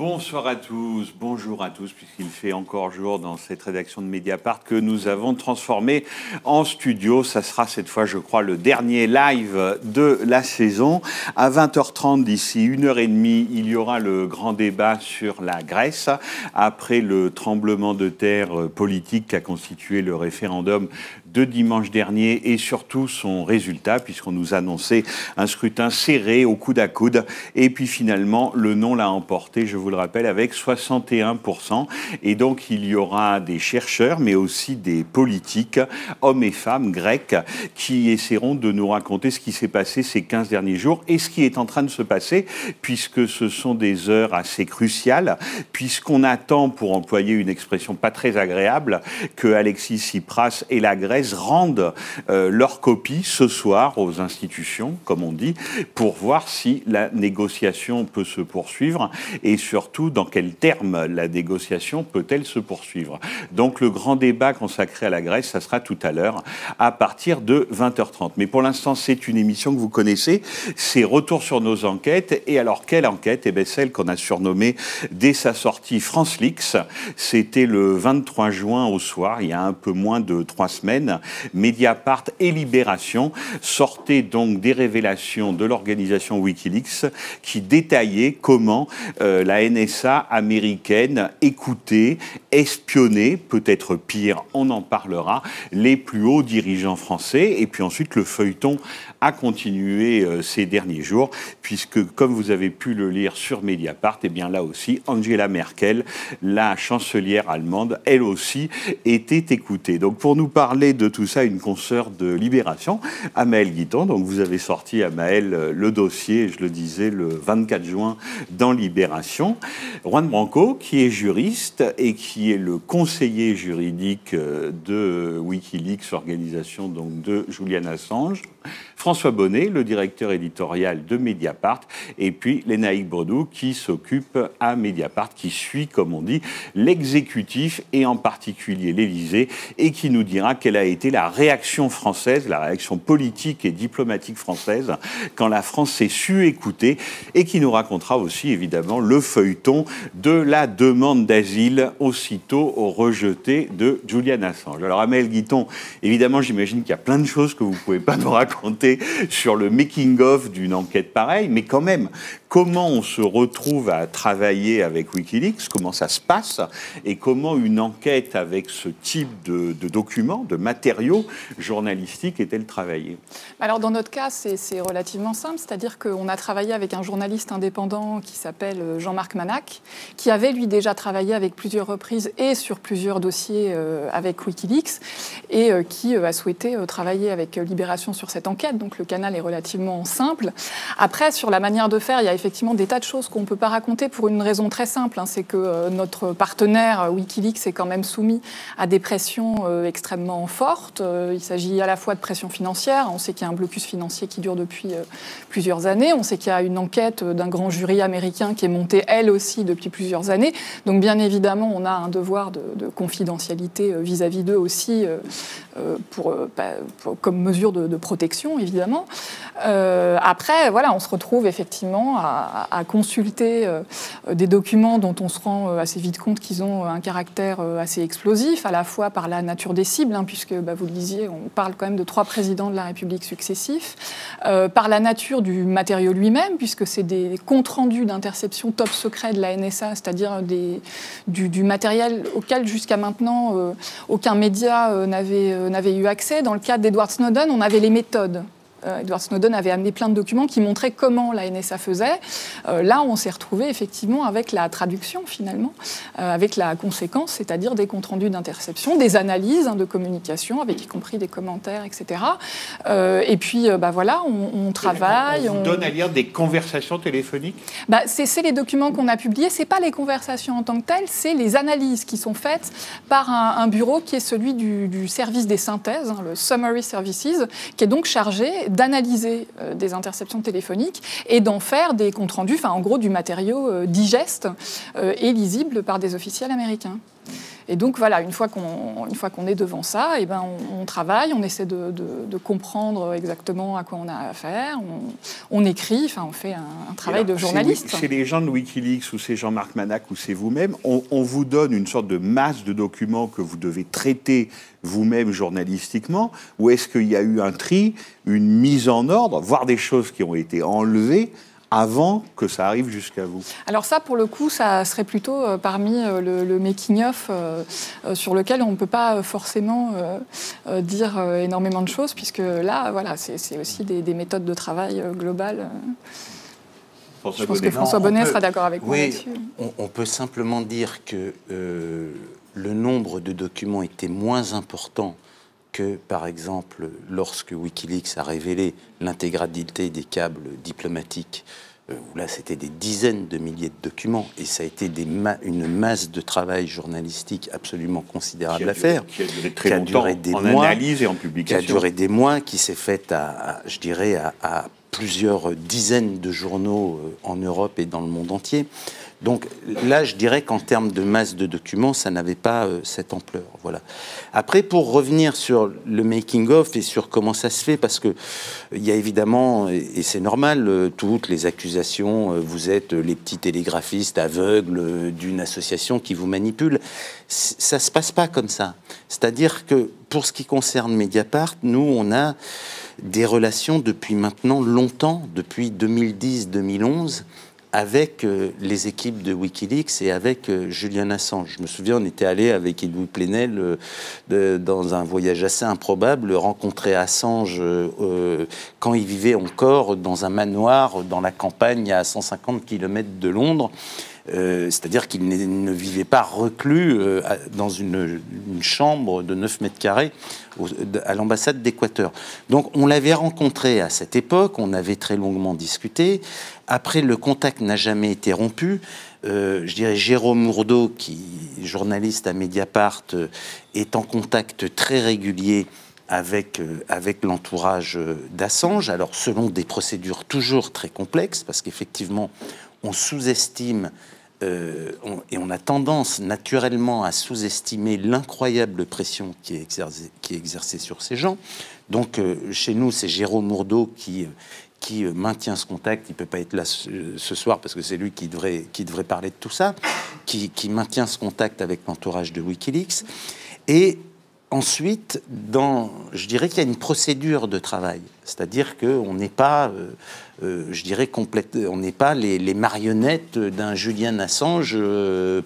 Bonsoir à tous, bonjour à tous, puisqu'il fait encore jour dans cette rédaction de Mediapart que nous avons transformée en studio. Ça sera cette fois, je crois, le dernier live de la saison. À 20h30, d'ici 1h30, il y aura le grand débat sur la Grèce. Après le tremblement de terre politique qu'a constitué le référendum de dimanche dernier et surtout son résultat, puisqu'on nous annonçait un scrutin serré au coude à coude. Et puis finalement, le non l'a emporté, je vous le rappelle, avec 61%. Et donc, il y aura des chercheurs, mais aussi des politiques, hommes et femmes grecs, qui essaieront de nous raconter ce qui s'est passé ces 15 derniers jours et ce qui est en train de se passer, puisque ce sont des heures assez cruciales, puisqu'on attend, pour employer une expression pas très agréable, que Alexis Tsipras et la Grèce rendent leur copie ce soir aux institutions, comme on dit, pour voir si la négociation peut se poursuivre et surtout dans quels termes la négociation peut-elle se poursuivre. Donc le grand débat consacré à la Grèce, ça sera tout à l'heure à partir de 20h30. Mais pour l'instant, c'est une émission que vous connaissez, c'est Retour sur nos enquêtes. Et alors, quelle enquête? Eh bien, celle qu'on a surnommée dès sa sortie France Leaks. C'était le 23 juin au soir, il y a un peu moins de 3 semaines. Mediapart et Libération sortaient donc des révélations de l'organisation Wikileaks qui détaillaient comment la NSA américaine écoutait, espionnait, peut-être pire, on en parlera, les plus hauts dirigeants français. Et puis ensuite, le feuilleton a continué ces derniers jours, puisque, comme vous avez pu le lire sur Mediapart, eh bien là aussi, Angela Merkel, la chancelière allemande, elle aussi, était écoutée. Donc pour nous parler de tout ça, une consoeur de Libération, Amaëlle Guiton. Donc vous avez sorti, Amaëlle, le dossier, je le disais, le 24 juin dans Libération. Juan Branco, qui est juriste et qui est le conseiller juridique de Wikileaks, organisation donc de Julian Assange. François Bonnet, le directeur éditorial de Mediapart, et puis Lénaïque Bredou, qui s'occupe à Mediapart, qui suit, comme on dit, l'exécutif et en particulier l'Élysée, et qui nous dira quelle a été la réaction française, la réaction politique et diplomatique française, quand la France s'est su écouter, et qui nous racontera aussi, évidemment, le feuilleton de la demande d'asile aussitôt rejetée de Julian Assange. Alors, Amaëlle Guiton, évidemment, j'imagine qu'il y a plein de choses que vous ne pouvez pas nous raconter sur le making-of d'une enquête pareille, mais quand même, comment on se retrouve à travailler avec Wikileaks, comment ça se passe, et comment une enquête avec ce type de documents, de matériaux journalistiques est-elle travaillée? Alors dans notre cas, c'est relativement simple, c'est-à-dire qu'on a travaillé avec un journaliste indépendant qui s'appelle Jean-Marc Manac, qui avait lui déjà travaillé avec plusieurs reprises et sur plusieurs dossiers avec Wikileaks, et qui a souhaité travailler avec Libération sur cette enquête. Donc le canal est relativement simple. Après, sur la manière de faire, il y a effectivement des tas de choses qu'on ne peut pas raconter pour une raison très simple, hein, c'est que notre partenaire Wikileaks est quand même soumis à des pressions extrêmement fortes. Il s'agit à la fois de pression financière, on sait qu'il y a un blocus financier qui dure depuis plusieurs années, on sait qu'il y a une enquête d'un grand jury américain qui est montée elle aussi depuis plusieurs années. Donc bien évidemment, on a un devoir de confidentialité vis-à-vis d'eux aussi, comme mesure de protection, évidemment. Après, voilà, on se retrouve effectivement à consulter des documents dont on se rend assez vite compte qu'ils ont un caractère assez explosif, à la fois par la nature des cibles, hein, puisque, vous le disiez, on parle quand même de 3 présidents de la République successifs, par la nature du matériau lui-même, puisque c'est des comptes rendus d'interception top secret de la NSA, c'est-à-dire du matériel auquel jusqu'à maintenant aucun média n'avait eu accès. Dans le cas d'Edward Snowden, on avait les méthodes. Edward Snowden avait amené plein de documents qui montraient comment la NSA faisait. Là, on s'est retrouvé effectivement avec la traduction, finalement, avec la conséquence, c'est-à-dire des comptes rendus d'interception, des analyses de communication, avec y compris des commentaires, etc. Et puis, voilà, on travaille. On vous donne à lire des conversations téléphoniques? C'est les documents qu'on a publiés. Ce n'est pas les conversations en tant que telles, c'est les analyses qui sont faites par un bureau qui est celui du service des synthèses, hein, le Summary Services, qui est donc chargé d'analyser des interceptions téléphoniques et d'en faire des comptes rendus, en gros du matériau digeste et lisible par des officiels américains. Et donc voilà, une fois qu'on est devant ça, eh ben on travaille, on essaie de comprendre exactement à quoi on a affaire, on écrit, enfin on fait un travail de journaliste. Chez les gens de Wikileaks ou c'est Jean-Marc Manac ou c'est vous-même, on vous donne une sorte de masse de documents que vous devez traiter vous-même journalistiquement, ou est-ce qu'il y a eu un tri, une mise en ordre, voire des choses qui ont été enlevées avant que ça arrive jusqu'à vous? Alors ça, pour le coup, ça serait plutôt parmi le making-of sur lequel on ne peut pas forcément dire énormément de choses, puisque là, voilà, c'est aussi des méthodes de travail globales. Je pense que François Bonnet sera d'accord avec moi là-dessus. On peut simplement dire que le nombre de documents était moins important que, par exemple, lorsque Wikileaks a révélé l'intégralité des câbles diplomatiques, où là, c'était des dizaines de milliers de documents, et ça a été une masse de travail journalistique absolument considérable à faire, qui a duré des mois, analyse et en publication. Qui a duré des mois, qui s'est faite je dirais, à plusieurs dizaines de journaux en Europe et dans le monde entier. Donc là, je dirais qu'en termes de masse de documents, ça n'avait pas cette ampleur. Voilà. Après, pour revenir sur le making-of et sur comment ça se fait, parce qu'il y a évidemment, et c'est normal, toutes les accusations, vous êtes les petits télégraphistes aveugles d'une association qui vous manipule. Ça ne se passe pas comme ça. C'est-à-dire que pour ce qui concerne Mediapart, nous, on a des relations depuis maintenant longtemps, depuis 2010-2011, avec les équipes de Wikileaks et avec Julian Assange. Je me souviens, on était allé avec Edoui Plenel dans un voyage assez improbable, rencontrer Assange quand il vivait encore dans un manoir dans la campagne à 150 km de Londres. C'est-à-dire qu'il ne vivait pas reclus dans une chambre de 9 mètres carrés à l'ambassade d'Équateur. Donc on l'avait rencontré à cette époque, on avait très longuement discuté. Après, le contact n'a jamais été rompu. Je dirais Jérôme Mourdeau, qui est journaliste à Mediapart, est en contact très régulier avec l'entourage d'Assange, alors selon des procédures toujours très complexes, parce qu'effectivement, on sous-estime et on a tendance naturellement à sous-estimer l'incroyable pression qui est exercée sur ces gens. Donc, chez nous, c'est Jérôme Mourdeau qui maintient ce contact. Il ne peut pas être là ce soir parce que c'est lui qui devrait parler de tout ça, qui maintient ce contact avec l'entourage de Wikileaks. Et ensuite, je dirais qu'il y a une procédure de travail. C'est-à-dire qu'on n'est pas, je dirais, on n'est pas les marionnettes d'un Julian Assange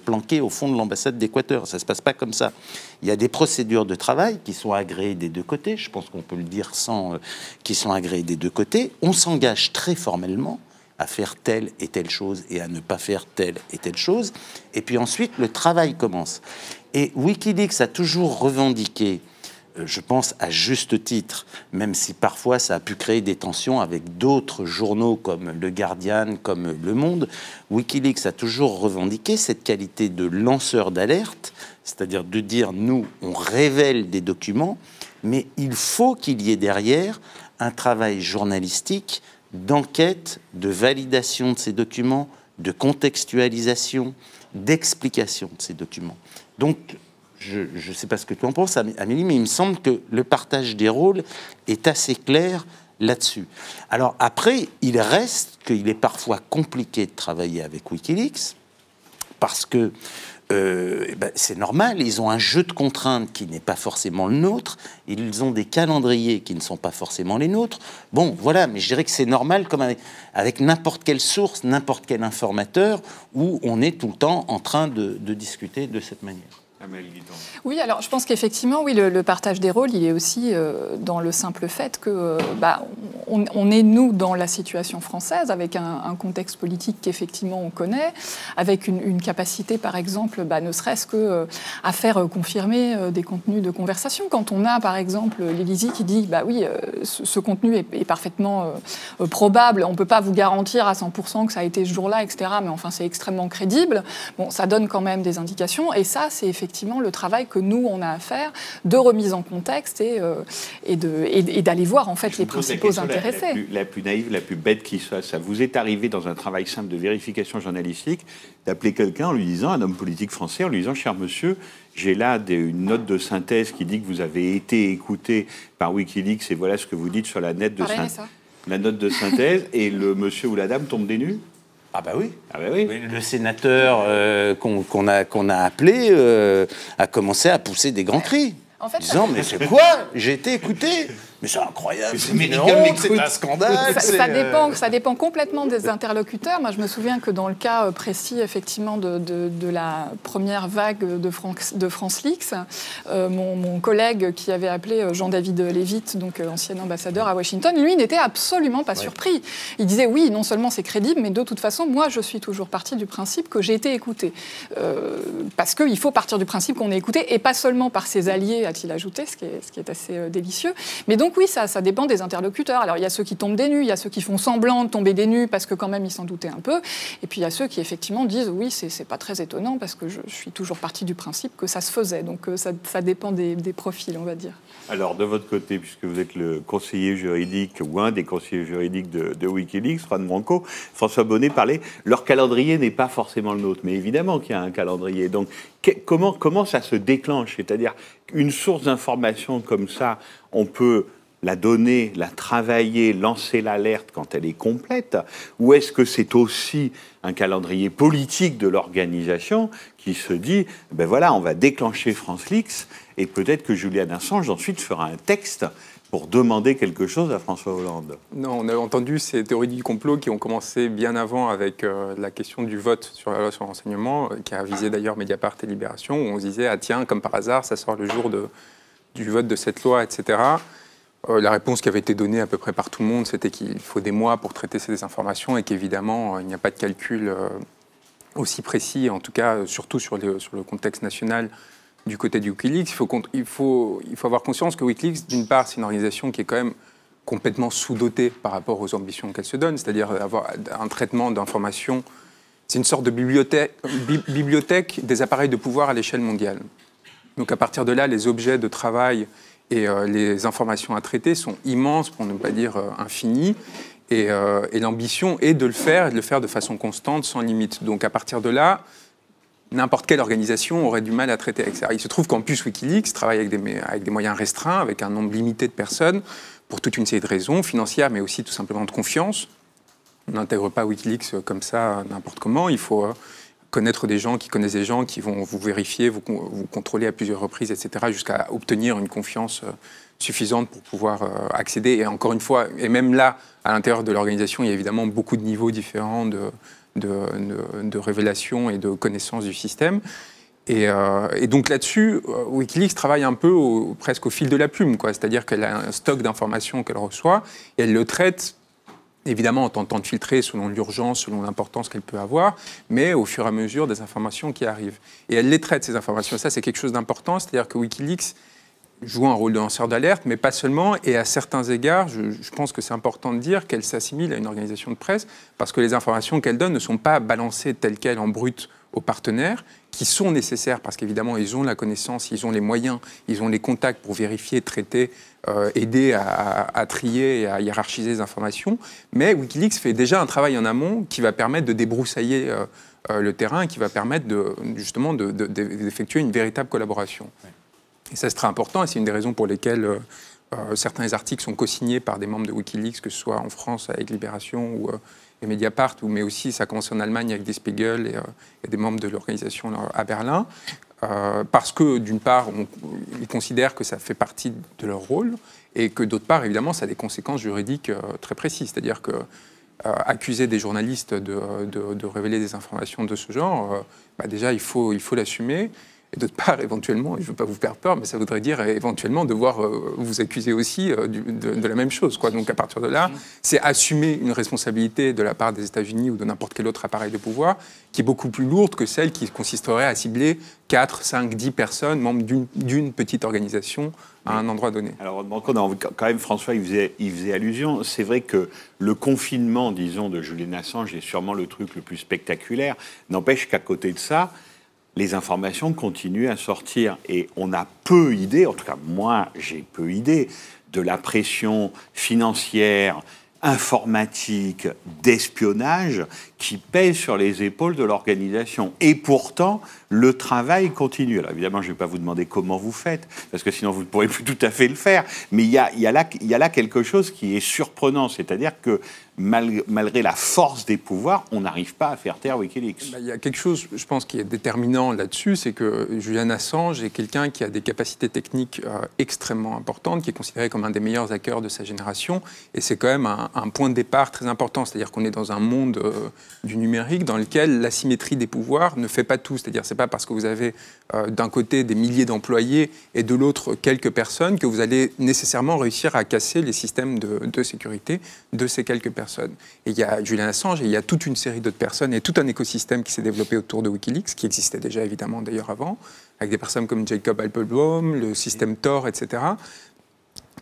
planqué au fond de l'ambassade d'Équateur. Ça ne se passe pas comme ça. Il y a des procédures de travail qui sont agréées des deux côtés. Je pense qu'on peut le dire qui sont agréées des deux côtés. On s'engage très formellement à faire telle et telle chose et à ne pas faire telle et telle chose. Et puis ensuite, le travail commence. Et Wikileaks a toujours revendiqué, je pense à juste titre, même si parfois ça a pu créer des tensions avec d'autres journaux comme Le Guardian, comme Le Monde, Wikileaks a toujours revendiqué cette qualité de lanceur d'alerte, c'est-à-dire de dire, nous, on révèle des documents, mais il faut qu'il y ait derrière un travail journalistique d'enquête, de validation de ces documents, de contextualisation, d'explication de ces documents. Donc, je ne sais pas ce que tu en penses, Amélie, mais il me semble que le partage des rôles est assez clair là-dessus. Alors après, il reste qu'il est parfois compliqué de travailler avec Wikileaks, parce que c'est normal, ils ont un jeu de contraintes qui n'est pas forcément le nôtre, ils ont des calendriers qui ne sont pas forcément les nôtres. Bon, voilà, mais je dirais que c'est normal, comme avec n'importe quelle source, n'importe quel informateur, où on est tout le temps en train de discuter de cette manière. Oui, alors je pense qu'effectivement, oui, le partage des rôles, il est aussi dans le simple fait que on est, nous, dans la situation française, avec un contexte politique qu'effectivement on connaît, avec une capacité, par exemple, ne serait-ce que à faire confirmer des contenus de conversation. Quand on a, par exemple, l'Élysée qui dit, oui, ce contenu est parfaitement probable, on ne peut pas vous garantir à 100% que ça a été ce jour-là, etc., mais enfin, c'est extrêmement crédible. Bon, ça donne quand même des indications, et ça, c'est effectivement le travail que nous, on a à faire de remise en contexte et d'aller voir en fait les principaux intérêts. intéressé. La plus naïve, la plus bête qui soit. Ça vous est arrivé dans un travail simple de vérification journalistique d'appeler quelqu'un en lui disant, un homme politique français, en lui disant, cher monsieur, j'ai là une note de synthèse qui dit que vous avez été écouté par Wikileaks et voilà ce que vous dites sur la note de synthèse et le monsieur ou la dame tombe des nues. Ah bah oui. Ah bah oui. Le sénateur qu'on a appelé a commencé à pousser des grands cris. En fait, disant, mais c'est quoi? J'ai été écouté. Mais c'est incroyable, c'est un scandale. Ça dépend complètement des interlocuteurs. Moi, je me souviens que dans le cas précis, effectivement, de la première vague de France Leaks, mon collègue qui avait appelé Jean-David Lévite, donc ancien ambassadeur à Washington, lui n'était absolument pas surpris. Il disait, oui, non seulement c'est crédible, mais de toute façon, moi, je suis toujours partie du principe que j'ai été écouté. Parce qu'il faut partir du principe qu'on est écouté, et pas seulement par ses alliés, a-t-il ajouté, ce qui est assez délicieux. Mais donc oui, ça dépend des interlocuteurs. Alors il y a ceux qui tombent des nues, il y a ceux qui font semblant de tomber des nues parce que quand même ils s'en doutaient un peu. Et puis il y a ceux qui effectivement disent oui, c'est pas très étonnant parce que je suis toujours partie du principe que ça se faisait. Donc ça dépend des profils, on va dire. Alors de votre côté, puisque vous êtes le conseiller juridique ou un des conseillers juridiques de Wikileaks, Juan Branco, François Bonnet parlait, leur calendrier n'est pas forcément le nôtre, mais évidemment qu'il y a un calendrier. Donc comment ça se déclenche? C'est-à-dire une source d'information comme ça, on peut la donner, la travailler, lancer l'alerte quand elle est complète, ou est-ce que c'est aussi un calendrier politique de l'organisation qui se dit, ben voilà, on va déclencher France Leaks et peut-être que Julian Assange ensuite fera un texte pour demander quelque chose à François Hollande? Non, on a entendu ces théories du complot qui ont commencé bien avant avec la question du vote sur la loi sur le renseignement, qui a visé d'ailleurs Mediapart et Libération, où on se disait, ah tiens, comme par hasard, ça sort le jour du vote de cette loi, etc. La réponse qui avait été donnée à peu près par tout le monde, c'était qu'il faut des mois pour traiter ces informations et qu'évidemment, il n'y a pas de calcul aussi précis, en tout cas, surtout sur le contexte national du côté du Wikileaks. Il faut avoir conscience que Wikileaks, d'une part, c'est une organisation qui est quand même complètement sous-dotée par rapport aux ambitions qu'elle se donne, c'est-à-dire avoir un traitement d'informations. C'est une sorte de bibliothèque des appareils de pouvoir à l'échelle mondiale. Donc à partir de là, les objets de travail et les informations à traiter sont immenses, pour ne pas dire infinies. Et l'ambition est de le faire, et de le faire de façon constante, sans limite. Donc à partir de là, n'importe quelle organisation aurait du mal à traiter avec ça. Il se trouve qu'en plus, Wikileaks travaille avec des moyens restreints, avec un nombre limité de personnes, pour toute une série de raisons, financières, mais aussi tout simplement de confiance. On n'intègre pas Wikileaks comme ça, n'importe comment. Il faut connaître des gens qui connaissent des gens, qui vont vous vérifier, vous contrôler à plusieurs reprises, etc., jusqu'à obtenir une confiance suffisante pour pouvoir accéder. Et encore une fois, et même là, à l'intérieur de l'organisation, il y a évidemment beaucoup de niveaux différents de révélation et de connaissance du système. Et donc là-dessus, Wikileaks travaille un peu presque au fil de la plume, quoi. C'est-à-dire qu'elle a un stock d'informations qu'elle reçoit et elle le traite, évidemment, en tentant de filtrer selon l'urgence, selon l'importance qu'elle peut avoir, mais au fur et à mesure des informations qui arrivent. Et elle les traite, ces informations. Ça, c'est quelque chose d'important, c'est-à-dire que Wikileaks joue un rôle de lanceur d'alerte, mais pas seulement. Et à certains égards, je pense que c'est important de dire qu'elle s'assimile à une organisation de presse, parce que les informations qu'elle donne ne sont pas balancées telles quelles en brut aux partenaires, qui sont nécessaires, parce qu'évidemment, ils ont la connaissance, ils ont les moyens, ils ont les contacts pour vérifier, traiter, aider à trier et à hiérarchiser les informations. Mais Wikileaks fait déjà un travail en amont qui va permettre de débroussailler le terrain, qui va permettre justement d'effectuer une véritable collaboration. Ouais. Et ça, c'est très important, et c'est une des raisons pour lesquelles certains articles sont co-signés par des membres de Wikileaks, que ce soit en France avec Libération ou et Mediapart, mais aussi ça commence en Allemagne avec Der Spiegel et des membres de l'organisation à Berlin, parce que d'une part, ils considèrent que ça fait partie de leur rôle, et que d'autre part, évidemment, ça a des conséquences juridiques très précises. C'est-à-dire que accuser des journalistes de révéler des informations de ce genre, déjà, il faut l'assumer. Et d'autre part, éventuellement, je ne veux pas vous faire peur, mais ça voudrait dire éventuellement devoir vous accuser aussi de la même chose, quoi. Donc à partir de là, c'est assumer une responsabilité de la part des États-Unis ou de n'importe quel autre appareil de pouvoir qui est beaucoup plus lourde que celle qui consisterait à cibler 4, 5, 10 personnes, membres d'une petite organisation à un endroit donné. Alors, quand même, François, il faisait allusion. C'est vrai que le confinement, disons, de Julian Assange est sûrement le truc le plus spectaculaire. N'empêche qu'à côté de ça, les informations continuent à sortir et on a peu idée, en tout cas moi j'ai peu idée, de la pression financière, informatique, d'espionnage qui pèse sur les épaules de l'organisation. Et pourtant, le travail continue. Alors évidemment, je ne vais pas vous demander comment vous faites, parce que sinon vous ne pourrez plus tout à fait le faire, mais il y a là quelque chose qui est surprenant, c'est-à-dire que malgré la force des pouvoirs, on n'arrive pas à faire taire Wikileaks. Il y a quelque chose, je pense, qui est déterminant là-dessus, c'est que Julian Assange est quelqu'un qui a des capacités techniques extrêmement importantes, qui est considéré comme un des meilleurs hackers de sa génération, et c'est quand même un point de départ très important, c'est-à-dire qu'on est dans un monde du numérique dans lequel l'asymétrie des pouvoirs ne fait pas tout, c'est-à-dire c'est pas parce que vous avez d'un côté des milliers d'employés et de l'autre quelques personnes que vous allez nécessairement réussir à casser les systèmes de sécurité de ces quelques personnes. Et il y a Julian Assange et il y a toute une série d'autres personnes et tout un écosystème qui s'est développé autour de Wikileaks, qui existait déjà évidemment d'ailleurs avant, avec des personnes comme Jacob Appelbaum, le système Tor, etc.,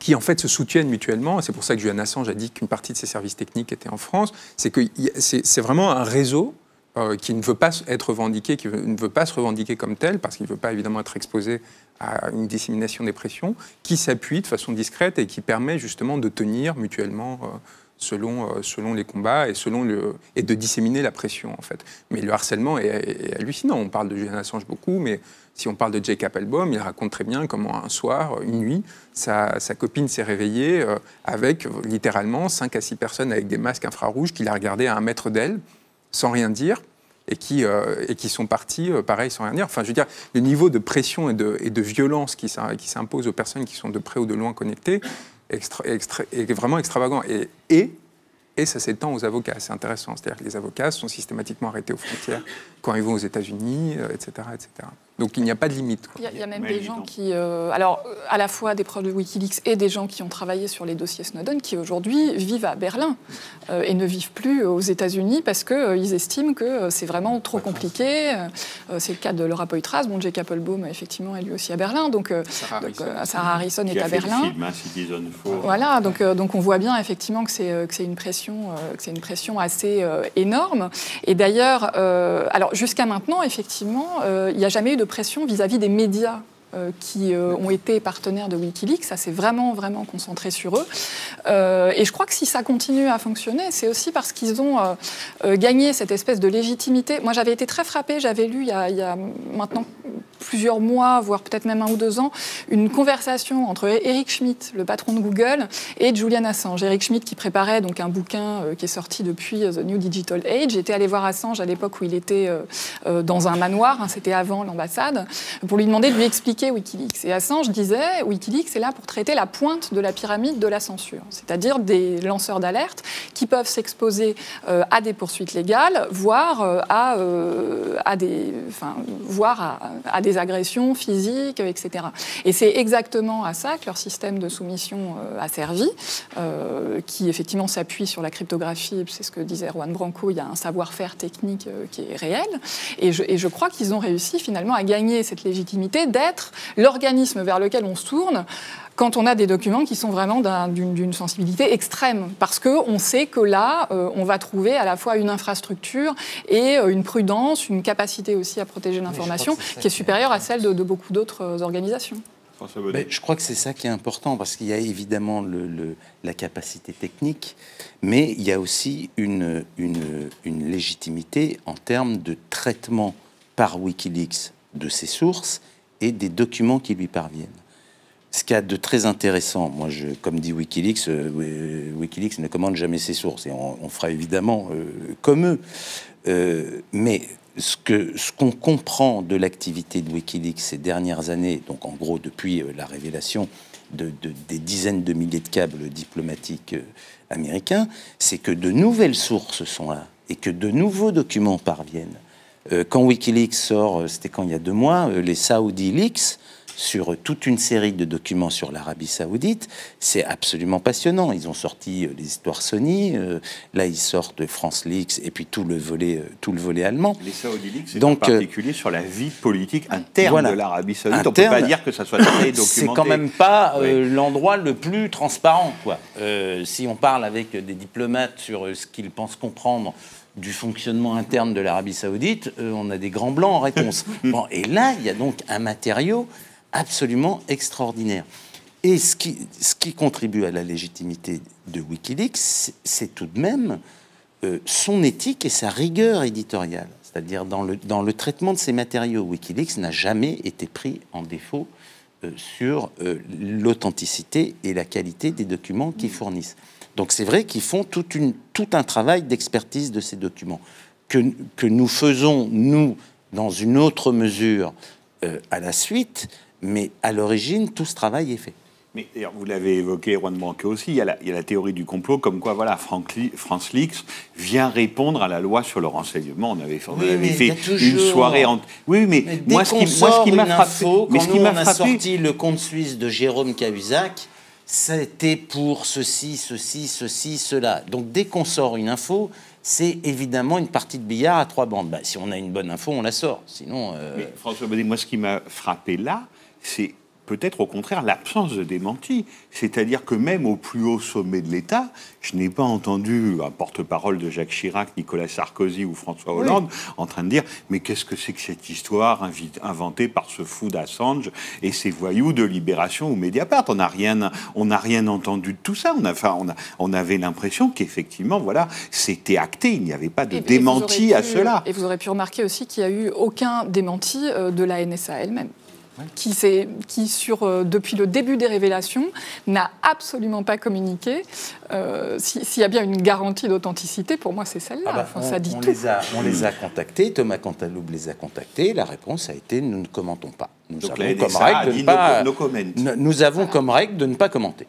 qui en fait se soutiennent mutuellement. C'est pour ça que Julian Assange a dit qu'une partie de ses services techniques était en France. C'est vraiment un réseau qui ne veut pas être revendiqué, qui ne veut pas se revendiquer comme tel, parce qu'il ne veut pas évidemment être exposé à une dissémination des pressions, qui s'appuie de façon discrète et qui permet justement de tenir mutuellement selon les combats et de disséminer la pression, en fait. Mais le harcèlement est hallucinant. On parle de Julian Assange beaucoup, mais si on parle de Jake Appelbaum, il raconte très bien comment un soir, une nuit, sa copine s'est réveillée avec littéralement 5 à 6 personnes avec des masques infrarouges qui la regardaient à 1 mètre d'elle, sans rien dire, et qui sont partis, pareil, sans rien dire. Enfin, je veux dire, le niveau de pression et de violence qui s'impose aux personnes qui sont de près ou de loin connectées est vraiment extravagant. Et ça s'étend aux avocats, c'est intéressant. C'est-à-dire que les avocats sont systématiquement arrêtés aux frontières quand ils vont aux États-Unis, etc., etc. Donc il n'y a pas de limite. Il y a même des gens qui, alors à la fois des proches de Wikileaks et des gens qui ont travaillé sur les dossiers Snowden, qui aujourd'hui vivent à Berlin et ne vivent plus aux États-Unis parce qu'ils estiment que c'est vraiment trop compliqué. C'est le cas de Laura Poitras, bon, Jake Appelbaum effectivement est lui aussi à Berlin, donc Sarah Harrison est à Berlin. Qui a fait le film, Citizen Four. Voilà, donc on voit bien effectivement que c'est une pression assez énorme. Et d'ailleurs, alors jusqu'à maintenant effectivement, il n'y a jamais eu de pression vis-à-vis des médias qui ont été partenaires de Wikileaks. Ça s'est vraiment concentré sur eux. Et je crois que si ça continue à fonctionner, c'est aussi parce qu'ils ont gagné cette espèce de légitimité. Moi, j'avais été très frappée, j'avais lu il y a maintenant plusieurs mois, voire peut-être même 1 ou 2 ans, une conversation entre Eric Schmidt, le patron de Google, et Julian Assange. Eric Schmidt qui préparait donc un bouquin qui est sorti depuis The New Digital Age, était allé voir Assange à l'époque où il était dans un manoir, hein, c'était avant l'ambassade, pour lui demander de lui expliquer Wikileaks. Et Assange disait, Wikileaks est là pour traiter la pointe de la pyramide de la censure, c'est-à-dire des lanceurs d'alerte qui peuvent s'exposer à des poursuites légales, voire à des agressions physiques, etc. Et c'est exactement à ça que leur système de soumission a servi, qui effectivement s'appuie sur la cryptographie, c'est ce que disait Erwan Branco, il y a un savoir-faire technique qui est réel, et je crois qu'ils ont réussi finalement à gagner cette légitimité d'être l'organisme vers lequel on se tourne quand on a des documents qui sont vraiment d'une sensibilité extrême, parce qu'on sait que là, on va trouver à la fois une infrastructure et une prudence, une capacité aussi à protéger l'information qui est supérieure à celle de beaucoup d'autres organisations. Mais je crois que c'est ça qui est important, parce qu'il y a évidemment la capacité technique, mais il y a aussi une légitimité en termes de traitement par Wikileaks de ses sources et des documents qui lui parviennent. Ce qu'il y a de très intéressant, moi, comme dit Wikileaks, Wikileaks ne commande jamais ses sources, et on fera évidemment comme eux. Mais ce qu'on comprend de l'activité de Wikileaks ces dernières années, donc en gros depuis la révélation des dizaines de milliers de câbles diplomatiques américains, c'est que de nouvelles sources sont là et que de nouveaux documents parviennent. Quand Wikileaks sort, c'était quand il y a 2 mois, les Saudi Leaks, sur toute une série de documents sur l'Arabie Saoudite, c'est absolument passionnant. Ils ont sorti les histoires Sony, là ils sortent France Leaks et puis tout le volet allemand. Les Saudi Leaks, c'est en particulier sur la vie politique interne de l'Arabie Saoudite. On ne peut pas dire que ça soit très documenté. C'est quand même pas l'endroit le plus transparent, quoi. Si on parle avec des diplomates sur ce qu'ils pensent comprendre du fonctionnement interne de l'Arabie Saoudite, on a des grands blancs en réponse. Bon, et là, il y a donc un matériau absolument extraordinaire. Et ce qui contribue à la légitimité de Wikileaks, c'est tout de même son éthique et sa rigueur éditoriale. C'est-à-dire dans le traitement de ces matériaux, Wikileaks n'a jamais été pris en défaut sur l'authenticité et la qualité des documents qu'ils fournissent. Donc c'est vrai qu'ils font tout un travail d'expertise de ces documents que nous faisons, nous, dans une autre mesure à la suite, mais à l'origine, tout ce travail est fait. Mais d'ailleurs, vous l'avez évoqué, Juan Branco aussi, il y a la théorie du complot, comme quoi, voilà, France Leaks vient répondre à la loi sur le renseignement. On avait fait une soirée... Oui, mais moi, ce qui m'a frappé... Quand nous, on a sorti le compte suisse de Jérôme Cahuzac, c'était pour ceci, cela. Donc, dès qu'on sort une info, c'est évidemment une partie de billard à 3 bandes. Bah, si on a une bonne info, on la sort. Sinon... Mais François Bonnet, moi, ce qui m'a frappé là, c'est... peut-être au contraire l'absence de démenti. C'est-à-dire que même au plus haut sommet de l'État, je n'ai pas entendu un porte-parole de Jacques Chirac, Nicolas Sarkozy ou François Hollande en train de dire « mais qu'est-ce que c'est que cette histoire inventée par ce fou d'Assange et ces voyous de Libération ou Mediapart ?» On n'a rien entendu de tout ça. On avait l'impression qu'effectivement, voilà, c'était acté. Il n'y avait pas de démenti à cela. Et vous aurez pu remarquer aussi qu'il n'y a eu aucun démenti de la NSA elle-même. Qui depuis le début des révélations, n'a absolument pas communiqué. S'il y a bien une garantie d'authenticité, pour moi, c'est celle-là. Ça dit tout. On les a contactés, Thomas Cantaloupe les a contactés. La réponse a été « nous ne commentons pas ». Nous avons comme règle de ne pas commenter.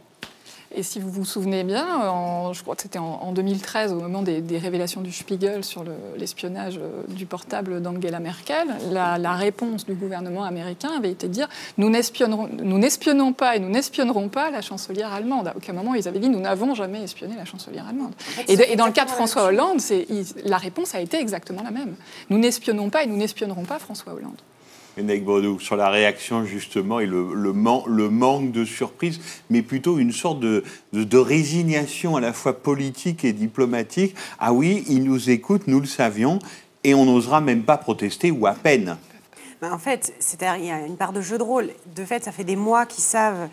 Et si vous vous souvenez bien, je crois que c'était en 2013, au moment des révélations du Spiegel sur l'espionnage du portable d'Angela Merkel, la réponse du gouvernement américain avait été de dire « nous n'espionnons pas et nous n'espionnerons pas la chancelière allemande ». À aucun moment, ils avaient dit « nous n'avons jamais espionné la chancelière allemande ». Et dans le cas de François Hollande, la réponse a été exactement la même. « Nous n'espionnons pas et nous n'espionnerons pas François Hollande ». Enrique Brodou, sur la réaction justement et le manque de surprise, mais plutôt une sorte de résignation à la fois politique et diplomatique. Ah oui, ils nous écoutent, nous le savions, et on n'osera même pas protester, ou à peine. En fait, il y a une part de jeu de rôle. De fait, ça fait des mois qu'ils savent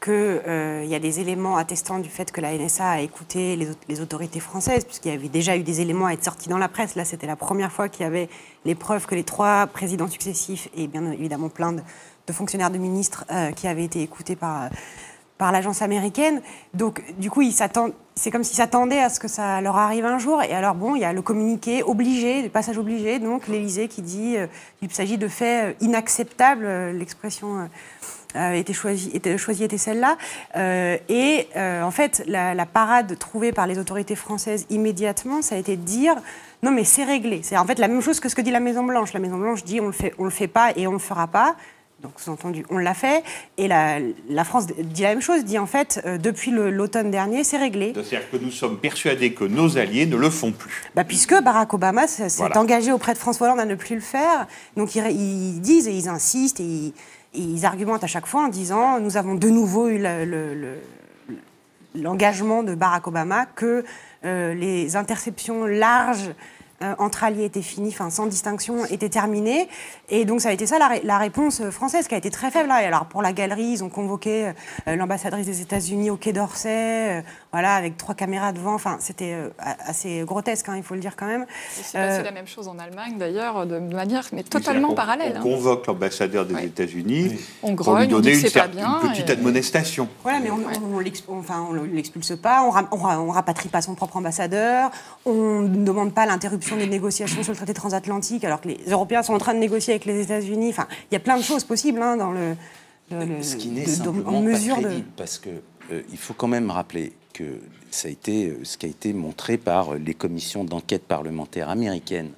qu'il y a des éléments attestant du fait que la NSA a écouté les autorités françaises, puisqu'il y avait déjà eu des éléments à être sortis dans la presse. Là, c'était la première fois qu'il y avait les preuves que les 3 présidents successifs, et bien évidemment plein de fonctionnaires, de ministres, qui avaient été écoutés par l'agence américaine. Donc, du coup, c'est comme s'ils s'attendaient à ce que ça leur arrive un jour. Et alors, bon, il y a le communiqué obligé, le passage obligé, donc l'Élysée qui dit qu'il s'agit de faits inacceptables, l'expression... était choisie était celle-là. En fait, la parade trouvée par les autorités françaises immédiatement, ça a été de dire non, mais c'est réglé. C'est en fait la même chose que ce que dit la Maison-Blanche. La Maison-Blanche dit on le fait pas et on le fera pas. Donc, sous-entendu, on l'a fait. Et la France dit la même chose, dit en fait, depuis l'automne dernier, c'est réglé. C'est-à-dire que nous sommes persuadés que nos alliés ne le font plus. Puisque Barack Obama s'est engagé auprès de François Hollande à ne plus le faire. Donc, ils disent et ils insistent et ils argumentent à chaque fois en disant nous avons de nouveau eu l'engagement de Barack Obama que les interceptions larges entre alliés étaient finies, sans distinction, étaient terminées. Et donc ça a été ça la réponse française, qui a été très faible. Et alors pour la galerie, ils ont convoqué l'ambassadrice des États-Unis au Quai d'Orsay, avec 3 caméras devant. C'était assez grotesque, il faut le dire quand même. C'est passé la même chose en Allemagne, d'ailleurs, de manière totalement parallèle. On convoque l'ambassadeur des États-Unis pour lui donner une petite admonestation. Voilà, mais on l'expulse pas, on rapatrie pas son propre ambassadeur, on ne demande pas l'interruption des négociations sur le traité transatlantique, alors que les Européens sont en train de négocier avec les États-Unis. Il y a plein de choses possibles dans ce qui n'est simplement pas crédible, parce que il faut quand même rappeler que ça a été ce qui a été montré par les commissions d'enquête parlementaires américaines,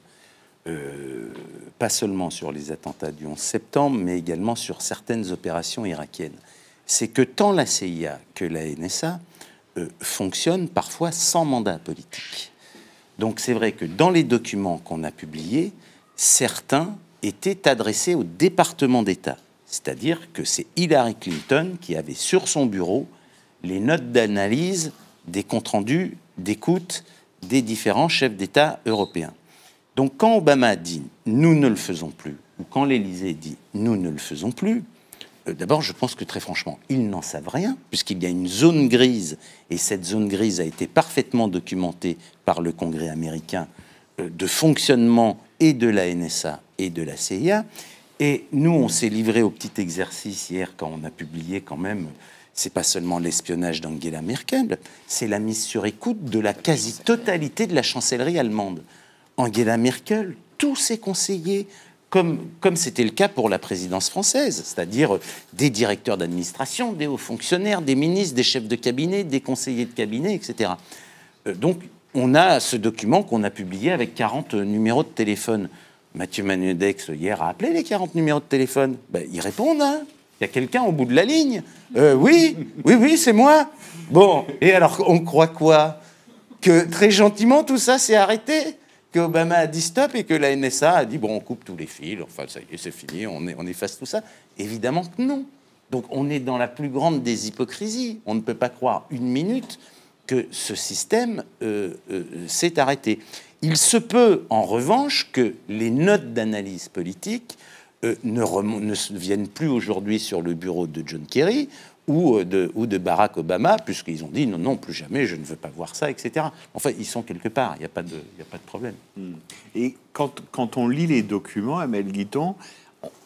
pas seulement sur les attentats du 11 septembre, mais également sur certaines opérations irakiennes. C'est que tant la CIA que la NSA fonctionnent parfois sans mandat politique. Donc c'est vrai que dans les documents qu'on a publiés, certains étaient adressés au département d'État. C'est-à-dire que c'est Hillary Clinton qui avait sur son bureau les notes d'analyse des comptes rendus d'écoute des différents chefs d'État européens. Donc quand Obama dit « nous ne le faisons plus » ou quand l'Élysée dit « nous ne le faisons plus », D'abord, je pense que très franchement, ils n'en savent rien, puisqu'il y a une zone grise, et cette zone grise a été parfaitement documentée par le Congrès américain, de fonctionnement et de la NSA et de la CIA. Et nous, on s'est livré au petit exercice hier quand on a publié quand même, c'est pas seulement l'espionnage d'Angela Merkel, c'est la mise sur écoute de la quasi-totalité de la chancellerie allemande. Angela Merkel, tous ses conseillers, comme c'était le cas pour la présidence française, c'est-à-dire des directeurs d'administration, des hauts fonctionnaires, des ministres, des chefs de cabinet, des conseillers de cabinet, etc. Donc, on a ce document qu'on a publié avec 40 numéros de téléphone. Mathieu Manuedex, hier, a appelé les 40 numéros de téléphone. Ben, ils répondent, hein. Il y a quelqu'un au bout de la ligne. Oui, c'est moi. Bon, et alors, on croit quoi? Que très gentiment, tout ça s'est arrêté? Que Obama a dit stop et que la NSA a dit, bon, on coupe tous les fils, enfin, ça y est, c'est fini, on efface tout ça? Évidemment que non. Donc, on est dans la plus grande des hypocrisies. On ne peut pas croire une minute que ce système s'est arrêté. Il se peut, en revanche, que les notes d'analyse politique ne viennent plus aujourd'hui sur le bureau de John Kerry ou de Barack Obama, puisqu'ils ont dit non, plus jamais, je ne veux pas voir ça, etc. Enfin, ils sont quelque part, il n'y a pas de problème. Et quand on lit les documents, Amel Guiton,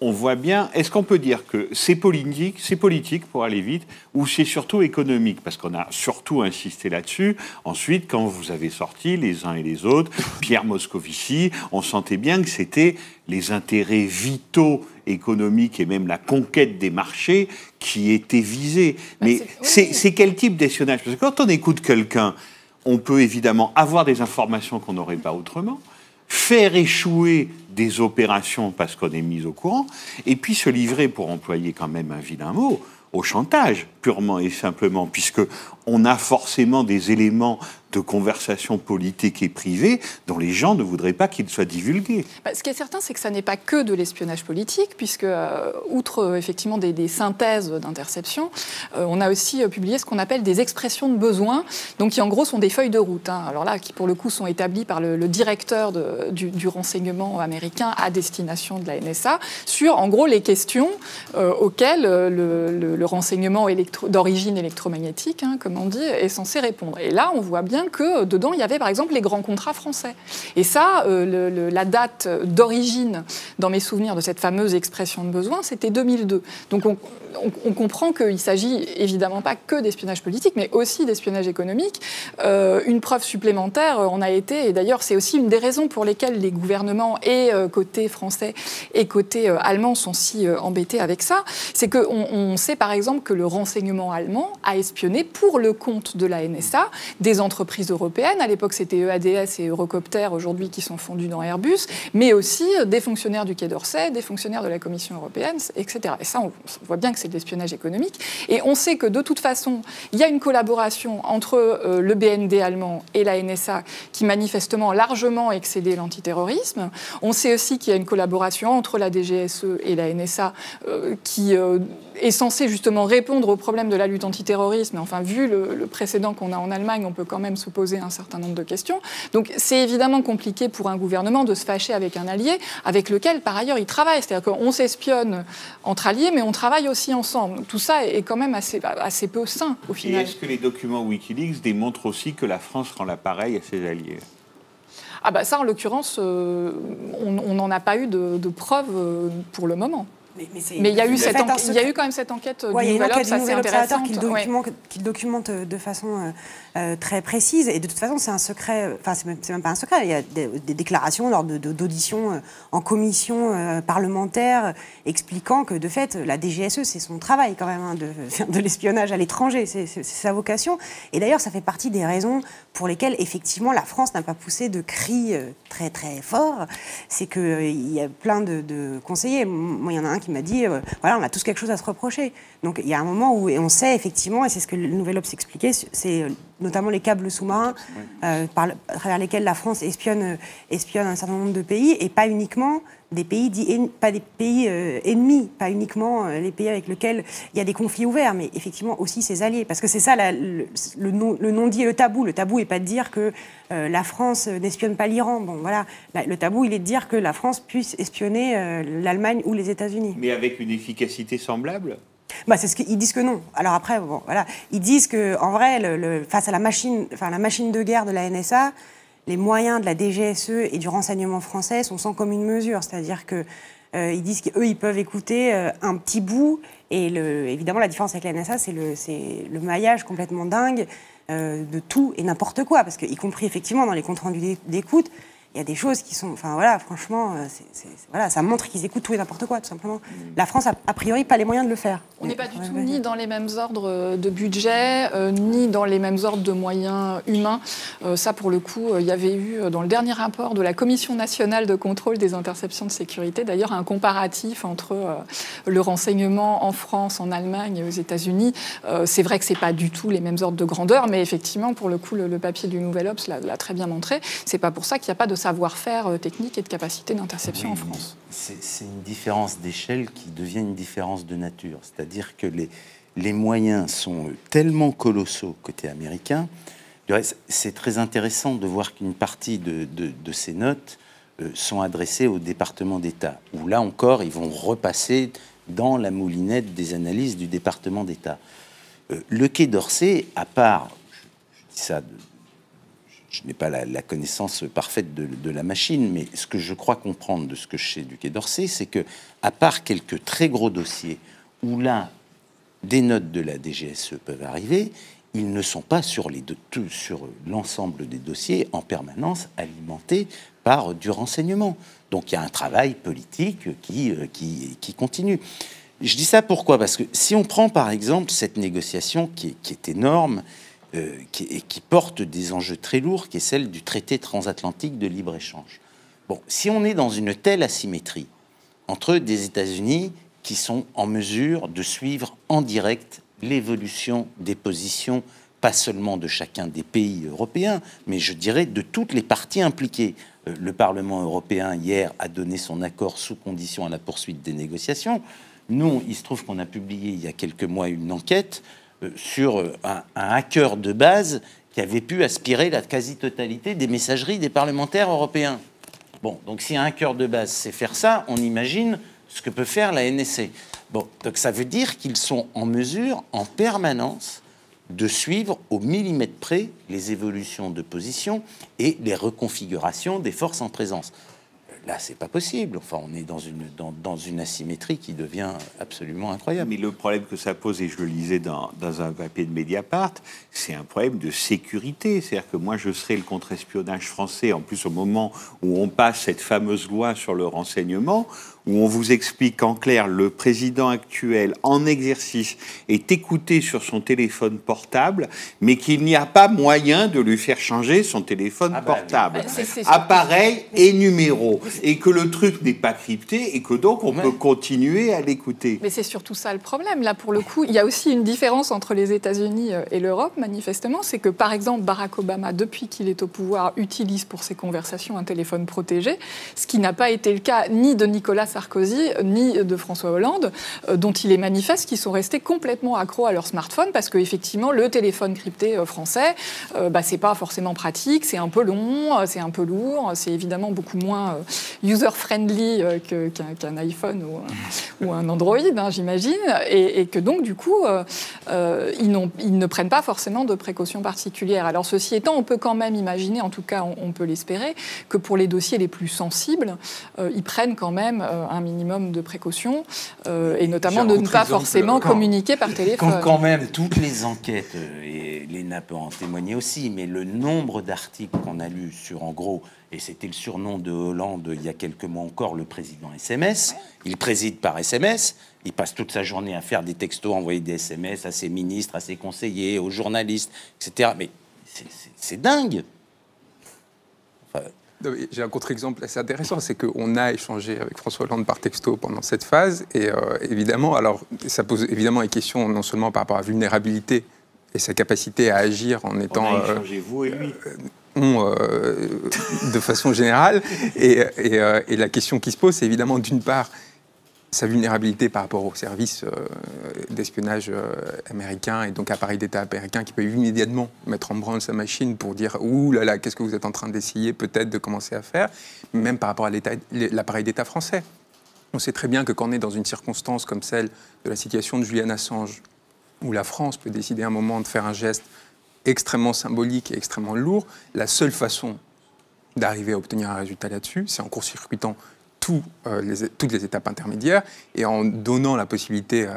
on voit bien, est-ce qu'on peut dire que c'est politique pour aller vite, ou c'est surtout économique? Parce qu'on a surtout insisté là-dessus. Ensuite, quand vous avez sorti les uns et les autres, Pierre Moscovici, on sentait bien que c'était les intérêts vitaux économiques et même la conquête des marchés qui étaient visés. Mais c'est quel type d'espionnage? Parce que quand on écoute quelqu'un, on peut évidemment avoir des informations qu'on n'aurait pas autrement, faire échouer des opérations parce qu'on est mis au courant, et puis se livrer, pour employer quand même un vilain mot, au chantage, purement et simplement, puisque on a forcément des éléments de conversation politique et privée dont les gens ne voudraient pas qu'ils soient divulgués. Ce qui est certain, c'est que ça n'est pas que de l'espionnage politique, puisque, outre effectivement des synthèses d'interception, on a aussi publié ce qu'on appelle des expressions de besoin, donc qui en gros sont des feuilles de route. Alors là, qui pour le coup sont établies par le directeur du renseignement américain à destination de la NSA, sur en gros les questions auxquelles le renseignement d'origine électromagnétique, comme on dit, est censé répondre. Et là, on voit bien que dedans, il y avait par exemple les grands contrats français. Et ça, la date d'origine, dans mes souvenirs, de cette fameuse expression de besoin, c'était 2002. Donc on comprend qu'il ne s'agit évidemment pas que d'espionnage politique, mais aussi d'espionnage économique. Une preuve supplémentaire en a été, et d'ailleurs c'est aussi une des raisons pour lesquelles les gouvernements, et côté français et côté allemand, sont si embêtés avec ça, c'est qu'on sait par exemple que le renseignement allemand a espionné pour le compte de la NSA des entreprises européennes. À l'époque, c'était EADS et Eurocopter, aujourd'hui qui sont fondus dans Airbus, mais aussi des fonctionnaires du Quai d'Orsay, des fonctionnaires de la Commission européenne, etc. Et ça, on voit bien que c'est de l'espionnage économique. Et on sait que de toute façon, il y a une collaboration entre le BND allemand et la NSA qui manifestement a largement excédé l'antiterrorisme. On sait aussi qu'il y a une collaboration entre la DGSE et la NSA qui est censée justement répondre aux problèmes de la lutte antiterrorisme. Enfin, vu le précédent qu'on a en Allemagne, on peut quand même se poser un certain nombre de questions. Donc c'est évidemment compliqué pour un gouvernement de se fâcher avec un allié avec lequel, par ailleurs, il travaille. C'est-à-dire qu'on s'espionne entre alliés, mais on travaille aussi ensemble. Donc, tout ça est quand même assez peu sain, au final. Et est-ce que les documents Wikileaks démontrent aussi que la France rend l'appareil à ses alliés? Ah bah ça, en l'occurrence, on n'en a pas eu de preuves pour le moment. Mais il y a eu quand même cette enquête du Nouvel Obs, assez intéressante. Qui documente de façon très précise. Et de toute façon, c'est un secret, enfin, c'est même pas un secret. Il y a des déclarations lors d'auditions en commission parlementaire expliquant que, de fait, la DGSE, c'est son travail quand même, de faire de l'espionnage à l'étranger. C'est sa vocation. Et d'ailleurs, ça fait partie des raisons pour lesquelles, effectivement, la France n'a pas poussé de cris très, très forts. C'est qu'il y a plein de conseillers. Moi, il y en a un qui m'a dit, voilà, on a tous quelque chose à se reprocher. Donc il y a un moment où, et on sait effectivement, et c'est ce que le Nouvel Obs expliquait, c'est notamment les câbles sous-marins à travers lesquels la France espionne un certain nombre de pays, et pas uniquement des pays pas des pays ennemis, pas uniquement les pays avec lesquels il y a des conflits ouverts, mais effectivement aussi ses alliés. Parce que c'est ça le non-dit et le tabou. Le tabou n'est pas de dire que la France n'espionne pas l'Iran. Bon, voilà. Le tabou, il est de dire que la France puisse espionner l'Allemagne ou les États-Unis. Mais avec une efficacité semblable ? Bah, c'est ce qu'ils disent que non. Alors après, bon, voilà, ils disent que en vrai, face à la machine de guerre de la NSA, les moyens de la DGSE et du renseignement français sont sans commune mesure. C'est-à-dire que ils disent qu'eux, ils peuvent écouter un petit bout. Et évidemment, la différence avec la NSA, c'est le maillage complètement dingue de tout et n'importe quoi, parce que y compris effectivement dans les comptes rendus d'écoute. Il y a des choses qui sont... Enfin, voilà, franchement, voilà, ça montre qu'ils écoutent tout et n'importe quoi, tout simplement. La France a priori pas les moyens de le faire. On n'est pas du tout ni dans les mêmes ordres de budget, ni dans les mêmes ordres de moyens humains. Ça, pour le coup, il y avait eu, dans le dernier rapport de la Commission nationale de contrôle des interceptions de sécurité, d'ailleurs, un comparatif entre le renseignement en France, en Allemagne et aux États-Unis. C'est vrai que ce n'est pas du tout les mêmes ordres de grandeur, mais effectivement, pour le coup, le papier du Nouvel Obs l'a très bien montré. C'est pas pour ça qu'il n'y a pas de savoir-faire technique et de capacité d'interception en France. C'est une différence d'échelle qui devient une différence de nature. C'est-à-dire que les moyens sont tellement colossaux côté américain. C'est très intéressant de voir qu'une partie de ces notes sont adressées au département d'État, où là encore, ils vont repasser dans la moulinette des analyses du département d'État. Le Quai d'Orsay, à part, je dis ça... Je n'ai pas la connaissance parfaite de la machine, mais ce que je crois comprendre de ce que je sais du Quai d'Orsay, c'est que, à part quelques très gros dossiers où là, des notes de la DGSE peuvent arriver, ils ne sont pas sur l'ensemble des dossiers en permanence alimentés par du renseignement. Donc il y a un travail politique qui continue. Je dis ça pourquoi? Parce que si on prend par exemple cette négociation qui est énorme, qui porte des enjeux très lourds, qui est celle du traité transatlantique de libre-échange. Bon, si on est dans une telle asymétrie entre des États-Unis qui sont en mesure de suivre en direct l'évolution des positions, pas seulement de chacun des pays européens, mais je dirais de toutes les parties impliquées. Le Parlement européen, hier, a donné son accord sous condition à la poursuite des négociations. Nous, il se trouve qu'on a publié il y a quelques mois une enquête sur un hacker de base qui avait pu aspirer la quasi-totalité des messageries des parlementaires européens. Bon, donc si un hacker de base sait faire ça, on imagine ce que peut faire la NSA. Bon, donc ça veut dire qu'ils sont en mesure, en permanence, de suivre au millimètre près les évolutions de position et les reconfigurations des forces en présence. Là, c'est pas possible. Enfin, on est dans une asymétrie qui devient absolument incroyable. Mais le problème que ça pose, et je le lisais dans un papier de Mediapart, c'est un problème de sécurité. C'est-à-dire que moi, je serai le contre-espionnage français, en plus au moment où on passe cette fameuse loi sur le renseignement, où on vous explique qu'en clair, le président actuel, en exercice, est écouté sur son téléphone portable, mais qu'il n'y a pas moyen de lui faire changer son téléphone portable. Appareil et numéro. Et que le truc n'est pas crypté et que donc on peut continuer à l'écouter. Mais c'est surtout ça le problème. Là, pour le coup, il y a aussi une différence entre les États-Unis et l'Europe, manifestement. C'est que, par exemple, Barack Obama, depuis qu'il est au pouvoir, utilise pour ses conversations un téléphone protégé, ce qui n'a pas été le cas ni de Nicolas Sarkozy, ni de François Hollande, dont il est manifeste qu'ils sont restés complètement accros à leur smartphone, parce qu'effectivement, le téléphone crypté français, c'est pas forcément pratique, c'est un peu long, c'est un peu lourd, c'est évidemment beaucoup moins user-friendly qu'un iPhone ou un Android, j'imagine, et que donc, du coup, ils ne prennent pas forcément de précautions particulières. Alors, ceci étant, on peut quand même imaginer, en tout cas, on peut l'espérer, que pour les dossiers les plus sensibles, ils prennent quand même un minimum de précautions, et notamment de ne pas forcément communiquer par téléphone. Quand même, toutes les enquêtes, et Léna peut en témoigner aussi, mais le nombre d'articles qu'on a lus sur, en gros, et c'était le surnom de Hollande il y a quelques mois encore, le président SMS. Il préside par SMS. Il passe toute sa journée à faire des textos, envoyer des SMS à ses ministres, à ses conseillers, aux journalistes, etc. Mais c'est dingue. Enfin, j'ai un contre-exemple assez intéressant, c'est qu'on a échangé avec François Hollande par texto pendant cette phase, et évidemment, alors ça pose évidemment des questions non seulement par rapport à la vulnérabilité et sa capacité à agir en étant... On a échangé, vous et lui. De façon générale, et la question qui se pose, c'est évidemment d'une part sa vulnérabilité par rapport aux services d'espionnage américains et donc appareils d'État américains qui peuvent immédiatement mettre en branle sa machine pour dire « Ouh là là, qu'est-ce que vous êtes en train d'essayer peut-être de commencer à faire ?» même par rapport à l'appareil d'État français. On sait très bien que quand on est dans une circonstance comme celle de la situation de Julian Assange, où la France peut décider à un moment de faire un geste extrêmement symbolique et extrêmement lourd, la seule façon d'arriver à obtenir un résultat là-dessus, c'est en court-circuitant toutes les étapes intermédiaires et en donnant la possibilité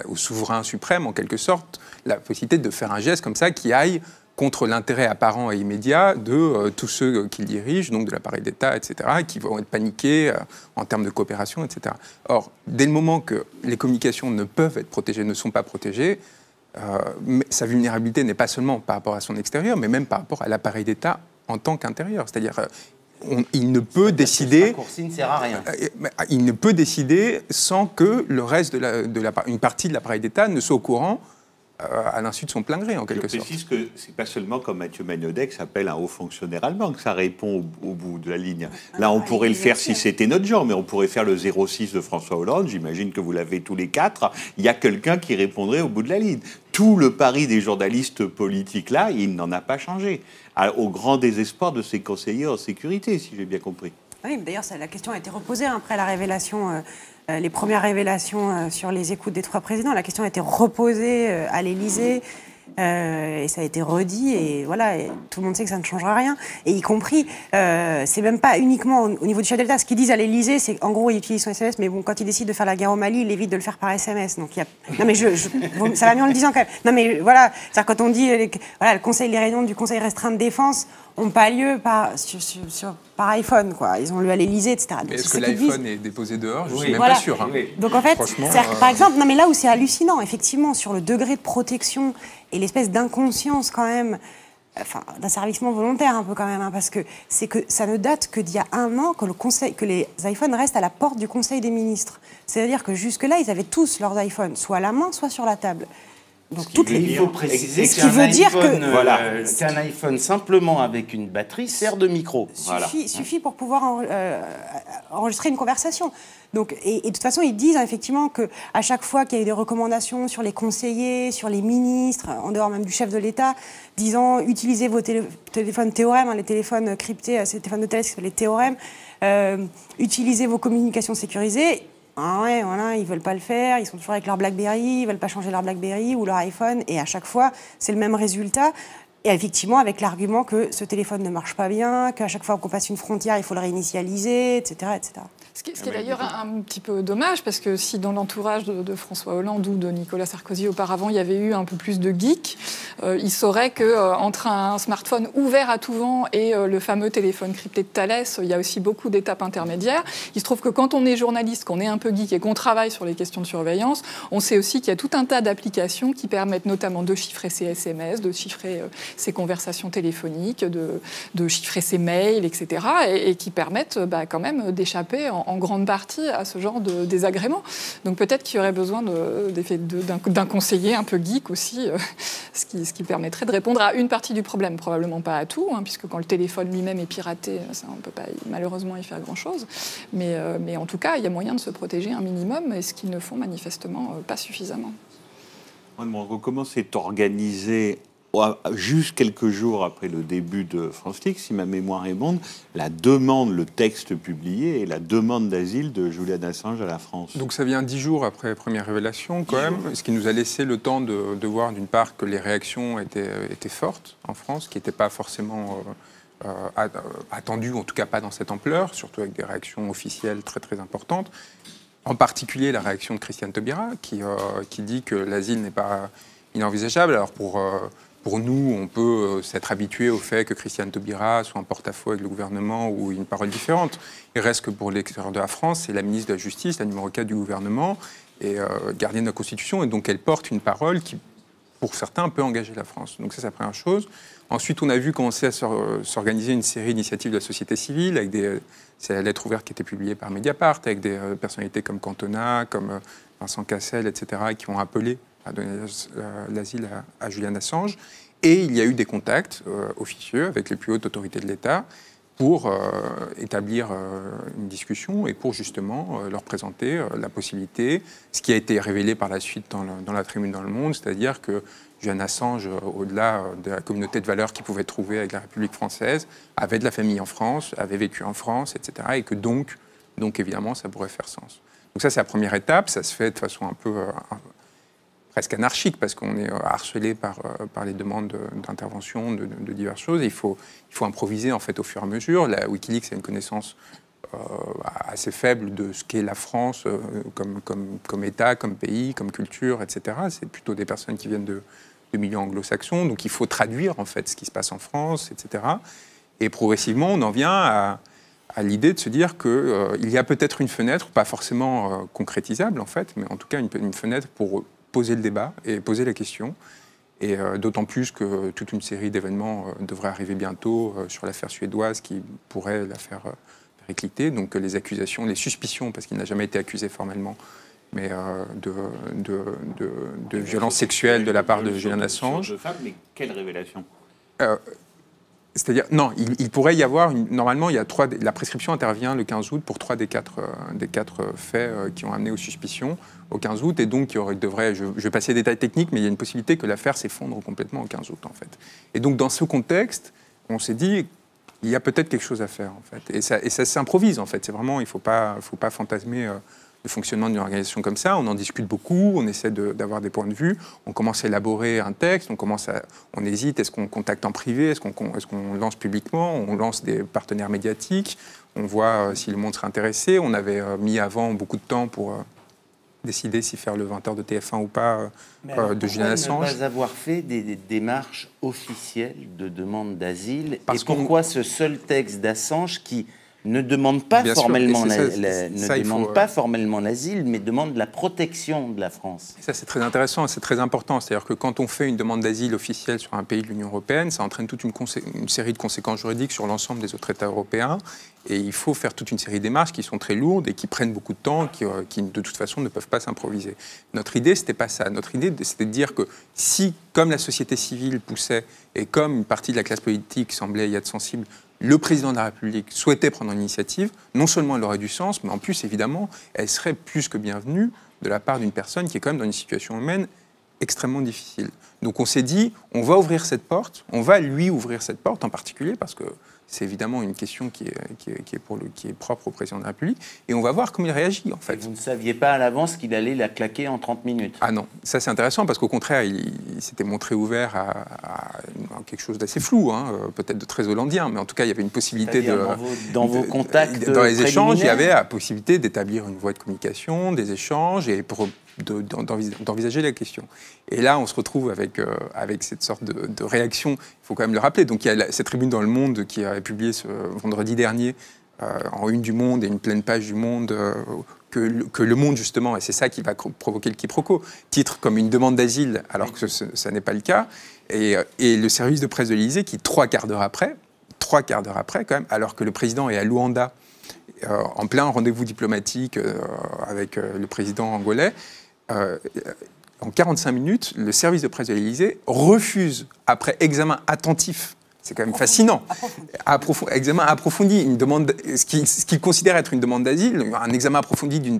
au souverain suprême, en quelque sorte, la possibilité de faire un geste comme ça qui aille contre l'intérêt apparent et immédiat de tous ceux qui le dirigent, donc de l'appareil d'État, etc., qui vont être paniqués en termes de coopération, etc. Or, dès le moment que les communications ne peuvent être protégées, ne sont pas protégées, sa vulnérabilité n'est pas seulement par rapport à son extérieur, mais même par rapport à l'appareil d'État en tant qu'intérieur. C'est-à-dire, il ne peut décider. Raccourci ne sert à rien. Il ne peut décider sans que le reste une partie de l'appareil d'État ne soit au courant à l'insu de son plein gré, en quelque sorte. Je précise que c'est pas seulement comme Mathieu Magnaudet que s'appelle un haut fonctionnaire allemand que ça répond au bout de la ligne. Là, on pourrait le faire si c'était notre genre, mais on pourrait faire le 06 de François Hollande. J'imagine que vous l'avez tous les quatre. Il y a quelqu'un qui répondrait au bout de la ligne. Tout le pari des journalistes politiques, là, il n'en a pas changé. Au grand désespoir de ses conseillers en sécurité, si j'ai bien compris. Oui, d'ailleurs, la question a été reposée après la révélation, les premières révélations sur les écoutes des 3 présidents. La question a été reposée à l'Élysée et ça a été redit. Et voilà, et tout le monde sait que ça ne changera rien. Et y compris, c'est même pas uniquement au niveau du chef de l'État. Ce qu'ils disent à l'Élysée, c'est qu'en gros, ils utilisent son SMS, mais bon, quand ils décident de faire la guerre au Mali, ils évitent de le faire par SMS. Donc, non, mais ça va mieux en le disant quand même. Non, mais voilà, c'est-à-dire quand on dit, les réunions du Conseil restreint de défense n'ont pas lieu par iPhone, quoi. Ils ont lieu à l'Élysée, etc. Mais est-ce que l'iPhone est déposé dehors? Je ne suis même voilà. pas sûr. Hein. Donc en fait, par exemple, non mais là où c'est hallucinant, effectivement, sur le degré de protection et l'espèce d'inconscience quand même, d'asservissement volontaire un peu quand même, hein, parce que c'est que ça ne date que d'il y a 1 an que les iPhones restent à la porte du Conseil des ministres. C'est-à-dire que jusque-là, ils avaient tous leurs iPhones, soit à la main, soit sur la table. Donc il faut préciser qu'un iPhone simplement avec une batterie sert de micro. Suffit pour pouvoir enregistrer une conversation. Donc, et de toute façon, ils disent effectivement qu'à chaque fois qu'il y a eu des recommandations sur les conseillers, sur les ministres, en dehors même du chef de l'État, disant utilisez vos téléphones théorèmes, les téléphones cryptés, ces téléphones de télé, les théorèmes, utilisez vos communications sécurisées. Ah ouais, voilà, ils veulent pas le faire, ils sont toujours avec leur BlackBerry, ils veulent pas changer leur BlackBerry ou leur iPhone, et à chaque fois, c'est le même résultat. Et effectivement, avec l'argument que ce téléphone ne marche pas bien, qu'à chaque fois qu'on passe une frontière, il faut le réinitialiser, etc., etc. Ce qui est d'ailleurs un petit peu dommage, parce que si dans l'entourage de François Hollande ou de Nicolas Sarkozy auparavant, il y avait eu un peu plus de geeks, il saurait qu'entre un smartphone ouvert à tout vent et le fameux téléphone crypté de Thales, il y a aussi beaucoup d'étapes intermédiaires. Il se trouve que quand on est journaliste, qu'on est un peu geek et qu'on travaille sur les questions de surveillance, on sait aussi qu'il y a tout un tas d'applications qui permettent notamment de chiffrer ses SMS, de chiffrer ses conversations téléphoniques, de chiffrer ses mails, etc. et qui permettent quand même d'échapper en grande partie à ce genre de désagréments. Donc peut-être qu'il y aurait besoin d'un conseiller un peu geek aussi, ce qui permettrait de répondre à une partie du problème, probablement pas à tout, hein, puisque quand le téléphone lui-même est piraté, ça, on ne peut pas malheureusement y faire grand-chose. Mais en tout cas, il y a moyen de se protéger un minimum, et ce qu'ils ne font manifestement pas suffisamment. Comment c'est organisé juste quelques jours après le début de France Leaks, si ma mémoire est bonne, la demande, le texte publié et la demande d'asile de Julian Assange à la France. Donc ça vient 10 jours après la première révélation, quand même, ce qui nous a laissé le temps de voir d'une part que les réactions étaient fortes en France, qui n'étaient pas forcément attendues, en tout cas pas dans cette ampleur, surtout avec des réactions officielles très très importantes. En particulier la réaction de Christiane Taubira, qui dit que l'asile n'est pas inenvisageable. Alors pour nous, on peut s'être habitué au fait que Christiane Taubira soit en porte-à-faux avec le gouvernement ou une parole différente. Il reste que pour l'extérieur de la France, c'est la ministre de la Justice, la numéro 4 du gouvernement, et gardienne de la Constitution, et donc elle porte une parole qui, pour certains, peut engager la France. Donc ça, c'est la première chose. Ensuite, on a vu commencer à s'organiser une série d'initiatives de la société civile, avec c'est la lettre ouverte qui était publiée par Mediapart, avec des personnalités comme Cantona, comme Vincent Cassel, etc., qui ont appelé à donner l'asile à Julian Assange. Et il y a eu des contacts officieux avec les plus hautes autorités de l'État pour établir une discussion et pour justement leur présenter la possibilité, ce qui a été révélé par la suite dans la tribune dans Le Monde, c'est-à-dire que Julian Assange, au-delà de la communauté de valeurs qu'il pouvait trouver avec la République française, avait de la famille en France, avait vécu en France, etc. Et que donc Donc évidemment, ça pourrait faire sens. Donc ça, c'est la première étape. Ça se fait de façon un peu presque anarchique, parce qu'on est harcelé par les demandes d'intervention de diverses choses. Et il faut improviser en fait au fur et à mesure. La Wikileaks a une connaissance assez faible de ce qu'est la France comme État, comme pays, comme culture, etc. C'est plutôt des personnes qui viennent de milieux anglo-saxons. Donc il faut traduire en fait ce qui se passe en France, etc. Et progressivement, on en vient à l'idée de se dire qu'il y a peut-être une fenêtre, pas forcément concrétisable en fait, mais en tout cas une fenêtre pour poser le débat et poser la question. Et d'autant plus que toute une série d'événements devrait arriver bientôt sur l'affaire suédoise qui pourrait la faire péricliter. Donc les accusations, les suspicions, parce qu'il n'a jamais été accusé formellement, mais de violences sexuelles de la part de Julian Assange. Mais quelle révélation? C'est-à-dire, non, il pourrait y avoir, normalement, la prescription intervient le 15 août pour 3 des 4 faits qui ont amené aux suspicions au 15 août, et donc je vais passer les détails techniques, mais il y a une possibilité que l'affaire s'effondre complètement au 15 août, en fait. Et donc, dans ce contexte, on s'est dit, il y a peut-être quelque chose à faire, en fait. Et ça s'improvise, en fait. C'est vraiment, il ne faut pas fantasmer le fonctionnement d'une organisation comme ça. On en discute beaucoup, on essaie d'avoir des points de vue, on commence à élaborer un texte, on hésite, est-ce qu'on contacte en privé, est-ce qu'on lance publiquement, on lance des partenaires médiatiques, on voit si le monde serait intéressé. On avait mis avant beaucoup de temps pour décider si faire le 20h de TF1 ou pas de Julian Assange. Ne pas avoir fait des démarches officielles de demande d'asile, et pourquoi ce seul texte d'Assange qui ne demande pas formellement l'asile, mais demande la protection de la France. Ça, c'est très intéressant, c'est très important. C'est-à-dire que quand on fait une demande d'asile officielle sur un pays de l'Union européenne, ça entraîne toute une série de conséquences juridiques sur l'ensemble des autres États européens. Et il faut faire toute une série de démarches qui sont très lourdes et qui prennent beaucoup de temps, qui de toute façon ne peuvent pas s'improviser. Notre idée, c'était pas ça. Notre idée, c'était de dire que si, comme la société civile poussait et comme une partie de la classe politique semblait y être sensible, le président de la République souhaitait prendre l'initiative, non seulement elle aurait du sens, mais en plus, évidemment, elle serait plus que bienvenue de la part d'une personne qui est quand même dans une situation humaine extrêmement difficile. Donc on s'est dit, on va ouvrir cette porte, on va lui ouvrir cette porte en particulier, parce que c'est évidemment une question qui est propre au président de la République, et on va voir comment il réagit, en fait. Et vous ne saviez pas à l'avance qu'il allait la claquer en 30 minutes? Ah non, ça c'est intéressant, parce qu'au contraire, il s'était montré ouvert à quelque chose d'assez flou, peut-être de très hollandien, mais en tout cas, il y y avait une possibilité dans vos contacts, dans les échanges, il y avait la possibilité d'établir une voie de communication, des échanges, et d'envisager la question. Et là, on se retrouve avec cette sorte de réaction, il faut quand même le rappeler. Donc il y a cette tribune dans Le Monde qui a publié ce vendredi dernier, en une du Monde et une pleine page du Monde, que Le Monde, justement, et c'est ça qui va provoquer le quiproquo, titre comme une demande d'asile, alors que ça n'est pas le cas, et le service de presse de l'Élysée qui, 3 quarts d'heure après, quand même, alors que le président est à Luanda, en plein rendez-vous diplomatique avec le président angolais, en 45 minutes, le service de presse de l'Élysée refuse, après examen attentif, c'est quand même fascinant, examen approfondi, une demande, ce qu'il considère être une demande d'asile, un examen approfondi d'une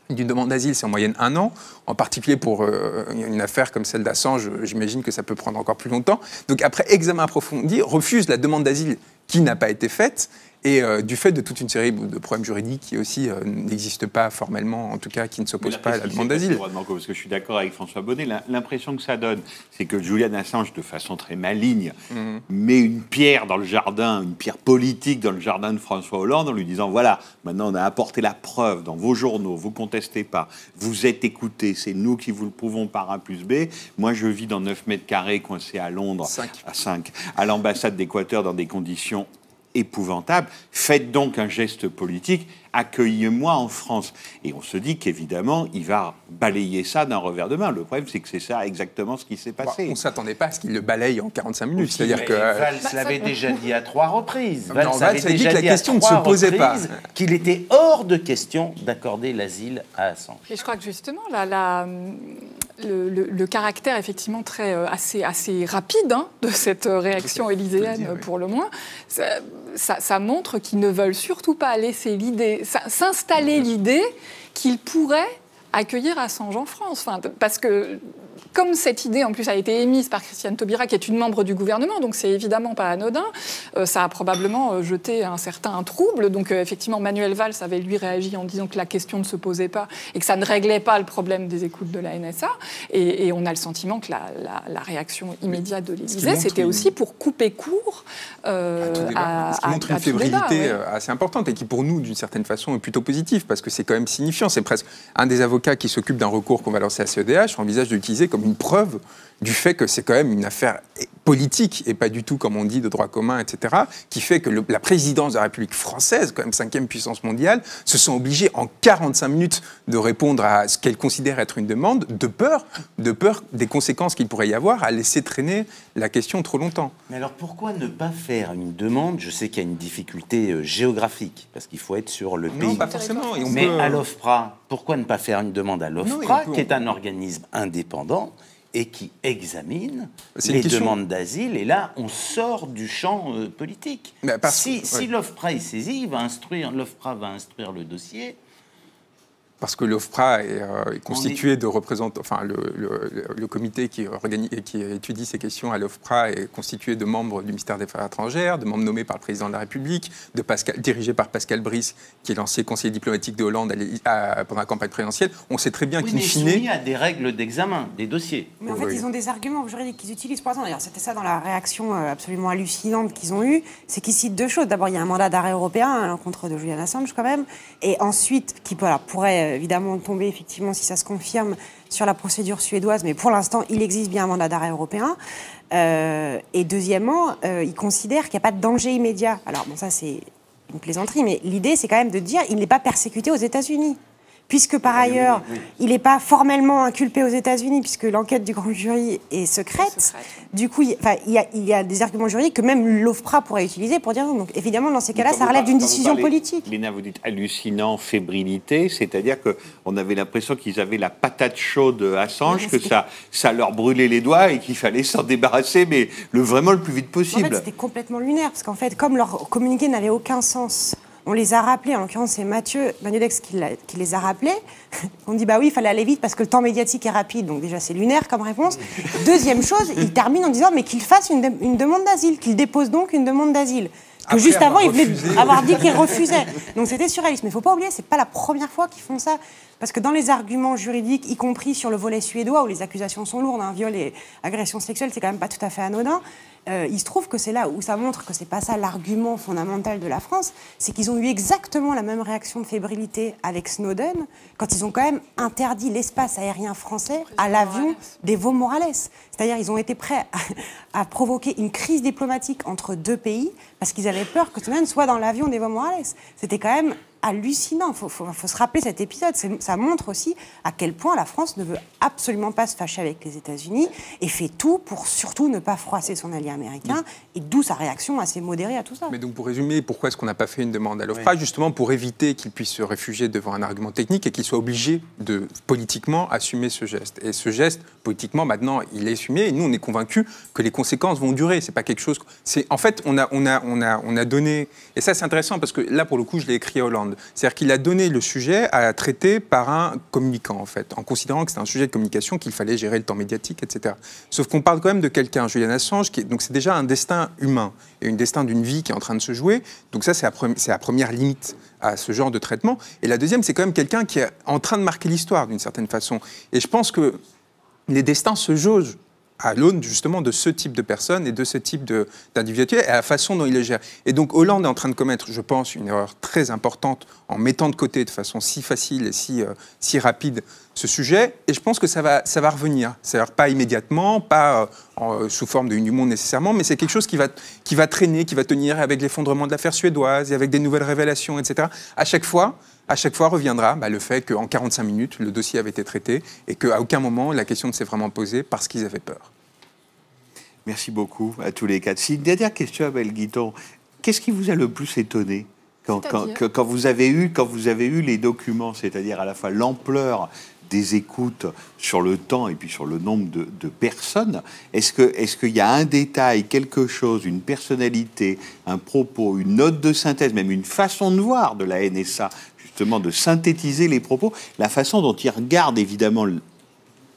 demande d'asile, c'est en moyenne 1 an, en particulier pour une affaire comme celle d'Assange, j'imagine que ça peut prendre encore plus longtemps. Donc après examen approfondi, refuse la demande d'asile qui n'a pas été faite, et du fait de toute une série de problèmes juridiques qui aussi n'existent pas formellement, en tout cas qui ne s'opposent pas à la demande d'asile. Parce que je suis d'accord avec François Bonnet, l'impression que ça donne, c'est que Julian Assange, de façon très maligne, met une pierre dans le jardin, une pierre politique dans le jardin de François Hollande, en lui disant, voilà, maintenant on a apporté la preuve dans vos journaux, vous contestez pas, vous êtes écoutés, c'est nous qui vous le prouvons par A plus B. Moi, je vis dans 9 mètres carrés, coincé à Londres, à 5, à l'ambassade d'Équateur, dans des conditions épouvantable, faites donc un geste politique, accueillez-moi en France. Et on se dit qu'évidemment, il va balayer ça d'un revers de main. Le problème, c'est que c'est ça exactement ce qui s'est passé. On ne s'attendait pas à ce qu'il le balaye en 45 minutes. C'est-à-dire que Valls l'avait déjà dit à 3 reprises. Valls avait déjà dit que la question ne se posait pas. Qu'il était hors de question d'accorder l'asile à Assange. Et je crois que justement, le caractère effectivement assez rapide de cette réaction élyséenne, pour le moins, ça montre qu'ils ne veulent surtout pas laisser s'installer l'idée qu'ils pourraient accueillir Assange en France. Parce que comme cette idée, en plus, a été émise par Christiane Taubira, qui est une membre du gouvernement, donc c'est évidemment pas anodin, ça a probablement jeté un certain trouble. Donc, effectivement, Manuel Valls avait, lui, réagi en disant que la question ne se posait pas et que ça ne réglait pas le problème des écoutes de la NSA. Et on a le sentiment que la réaction immédiate de l'Élysée, c'était aussi pour couper court ce qui montre une fébrilité assez importante et qui, pour nous, d'une certaine façon, est plutôt positive, parce que c'est quand même signifiant. C'est presque un des avocats qui s'occupe d'un recours qu'on va lancer à CEDH envisage de l'utiliser comme une preuve du fait que c'est quand même une affaire politique et pas du tout, comme on dit, de droit commun, etc., qui fait que la présidence de la République française, quand même 5e puissance mondiale, se sont obligés en 45 minutes de répondre à ce qu'elle considère être une demande, de peur des conséquences qu'il pourrait y avoir à laisser traîner la question trop longtemps. Mais alors pourquoi ne pas faire une demande? Je sais qu'il y a une difficulté géographique, parce qu'il faut être sur le pays. Non, pas forcément. Mais à l'OFPRA, pourquoi ne pas faire une demande à l'OFPRA, qui est un organisme indépendant et qui examine les demandes d'asile, et là, on sort du champ politique. Si l'OFPRA est saisi, l'OFPRA va instruire le dossier. Parce que l'OFPRA est constitué de représentants, enfin le comité qui étudie ces questions à l'OFPRA est constitué de membres du ministère des Affaires étrangères, de membres nommés par le président de la République, dirigé par Pascal Brice, qui est l'ancien conseiller diplomatique de Hollande pendant la campagne présidentielle. On sait très bien qu'in fine... mais soumis à des règles d'examen, des dossiers. Mais en fait, ils ont des arguments juridiques qu'ils utilisent pour l'instant. D'ailleurs, c'était ça dans la réaction absolument hallucinante qu'ils ont eue, c'est qu'ils citent deux choses. D'abord, il y a un mandat d'arrêt européen à l'encontre de Julian Assange, quand même, et ensuite, qui pourrait évidemment tomber, effectivement, si ça se confirme, sur la procédure suédoise, mais pour l'instant, il existe bien un mandat d'arrêt européen. Et deuxièmement, ils considèrent qu'il n'y a pas de danger immédiat. Alors, bon, ça, c'est une plaisanterie, mais l'idée, c'est quand même de dire qu'il n'est pas persécuté aux États-Unis. Puisque, par ailleurs, il n'est pas formellement inculpé aux États-Unis, puisque l'enquête du grand jury est secrète. Du coup, il y a des arguments juridiques que même l'OFPRA pourrait utiliser pour dire non. Donc, évidemment, dans ces cas-là, ça relève d'une décision politique. Léna, vous dites hallucinant, fébrilité, c'est-à-dire qu'on avait l'impression qu'ils avaient la patate chaude à Assange, que ça leur brûlait les doigts et qu'il fallait s'en débarrasser, mais vraiment le plus vite possible. En fait, c'était complètement lunaire, parce qu'en fait, comme leur communiqué n'avait aucun sens, on les a rappelés, en l'occurrence c'est Mathieu Dex qui les a rappelés. On dit bah oui, il fallait aller vite parce que le temps médiatique est rapide, donc déjà c'est lunaire comme réponse. Deuxième chose, il termine en disant mais qu'il fasse une demande d'asile, qu'il dépose donc une demande d'asile. Que après, juste avant, il venait avoir dit qu'il refusait. Donc c'était surréaliste. Mais il ne faut pas oublier, ce n'est pas la première fois qu'ils font ça. Parce que dans les arguments juridiques, y compris sur le volet suédois, où les accusations sont lourdes, viol et agression sexuelle, c'est quand même pas tout à fait anodin, il se trouve que c'est là où ça montre que c'est pas ça l'argument fondamental de la France, c'est qu'ils ont eu exactement la même réaction de fébrilité avec Snowden, quand ils ont quand même interdit l'espace aérien français à l'avion d'Evo Morales. C'est-à-dire ils ont été prêts à provoquer une crise diplomatique entre deux pays, parce qu'ils avaient peur que Snowden soit dans l'avion d'Evo Morales. C'était quand même hallucinant. Il faut se rappeler cet épisode. Ça montre aussi à quel point la France ne veut absolument pas se fâcher avec les États-Unis et fait tout pour surtout ne pas froisser son allié américain, et d'où sa réaction assez modérée à tout ça. Mais donc pour résumer, pourquoi est-ce qu'on n'a pas fait une demande à l'OFPRA? Justement pour éviter qu'il puisse se réfugier devant un argument technique et qu'il soit obligé de politiquement assumer ce geste. Et ce geste, politiquement, maintenant, il est assumé et nous, on est convaincus que les conséquences vont durer. C'est pas quelque chose... En fait, on a donné... Et ça, c'est intéressant parce que là, pour le coup, je l'ai écrit à Hollande. C'est-à-dire qu'il a donné le sujet à traiter par un communicant, en fait, en considérant que c'était un sujet de communication, qu'il fallait gérer le temps médiatique, etc. Sauf qu'on parle quand même de quelqu'un, Julian Assange, donc c'est déjà un destin humain et un destin d'une vie qui est en train de se jouer. Donc ça, c'est la première limite à ce genre de traitement. Et la deuxième, c'est quand même quelqu'un qui est en train de marquer l'histoire, d'une certaine façon. Et je pense que les destins se jaugent à l'aune justement de ce type de personnes et de ce type d'individus et à la façon dont il les gère. Et donc Hollande est en train de commettre, je pense, une erreur très importante en mettant de côté de façon si facile et si rapide ce sujet. Et je pense que ça va revenir. C'est-à-dire pas immédiatement, pas sous forme de une du monde nécessairement, mais c'est quelque chose qui va traîner, qui va tenir avec l'effondrement de l'affaire suédoise et avec des nouvelles révélations, etc. À chaque fois reviendra le fait qu'en 45 minutes, le dossier avait été traité et qu'à aucun moment, la question ne s'est vraiment posée parce qu'ils avaient peur. Merci beaucoup à tous les quatre. Une dernière question, Abel Guiton. Qu'est-ce qui vous a le plus étonné quand vous avez eu les documents, c'est-à-dire à la fois l'ampleur des écoutes sur le temps et puis sur le nombre de personnes? Est-ce qu'il y a un détail, quelque chose, une personnalité, un propos, une note de synthèse, même une façon de voir de la NSA, justement de synthétiser les propos, la façon dont ils regardent évidemment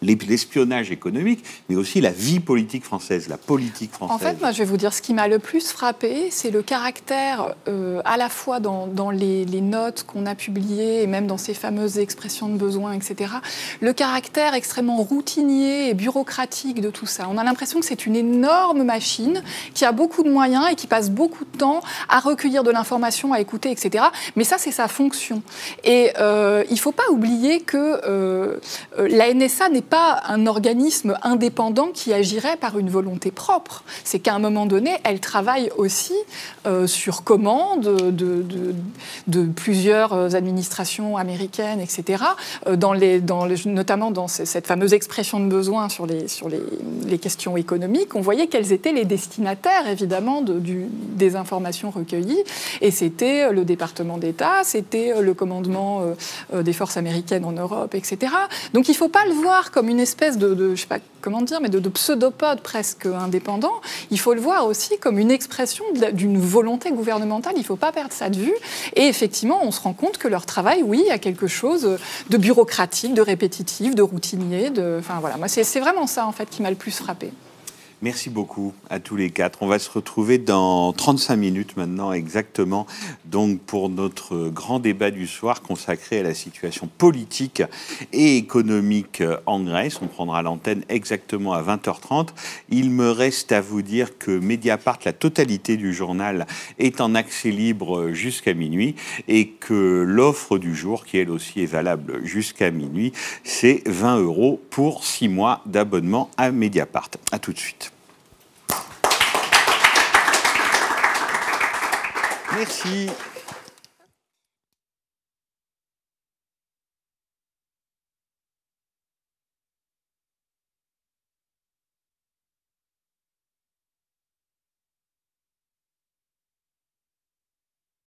l'espionnage économique, mais aussi la vie politique française, la politique française. En fait, moi, je vais vous dire, ce qui m'a le plus frappé, c'est le caractère, à la fois dans les notes qu'on a publiées, et même dans ces fameuses expressions de besoin, etc., le caractère extrêmement routinier et bureaucratique de tout ça. On a l'impression que c'est une énorme machine qui a beaucoup de moyens et qui passe beaucoup de temps à recueillir de l'information, à écouter, etc. Mais ça, c'est sa fonction. Et il ne faut pas oublier que la NSA n'est pas un organisme indépendant qui agirait par une volonté propre. C'est qu'à un moment donné, elle travaille aussi sur commande de plusieurs administrations américaines, etc., notamment dans cette fameuse expression de besoin sur les questions économiques. On voyait quels étaient les destinataires, évidemment, des informations recueillies. Et c'était le département d'État, c'était le commandement des forces américaines en Europe, etc. Donc il ne faut pas le voir comme une espèce de je ne sais pas comment dire, mais de pseudopode presque indépendant. Il faut le voir aussi comme une expression d'une volonté gouvernementale. Il ne faut pas perdre ça de vue. Et effectivement, on se rend compte que leur travail, oui, a quelque chose de bureaucratique, de répétitif, de routinier. Enfin voilà, moi c'est vraiment ça en fait qui m'a le plus frappé. Merci beaucoup à tous les quatre. On va se retrouver dans 35 minutes maintenant exactement, donc pour notre grand débat du soir consacré à la situation politique et économique en Grèce. On prendra l'antenne exactement à 20h30. Il me reste à vous dire que Mediapart, la totalité du journal, est en accès libre jusqu'à minuit et que l'offre du jour, qui elle aussi est valable jusqu'à minuit, c'est 20 € pour 6 mois d'abonnement à Mediapart. À tout de suite. Merci.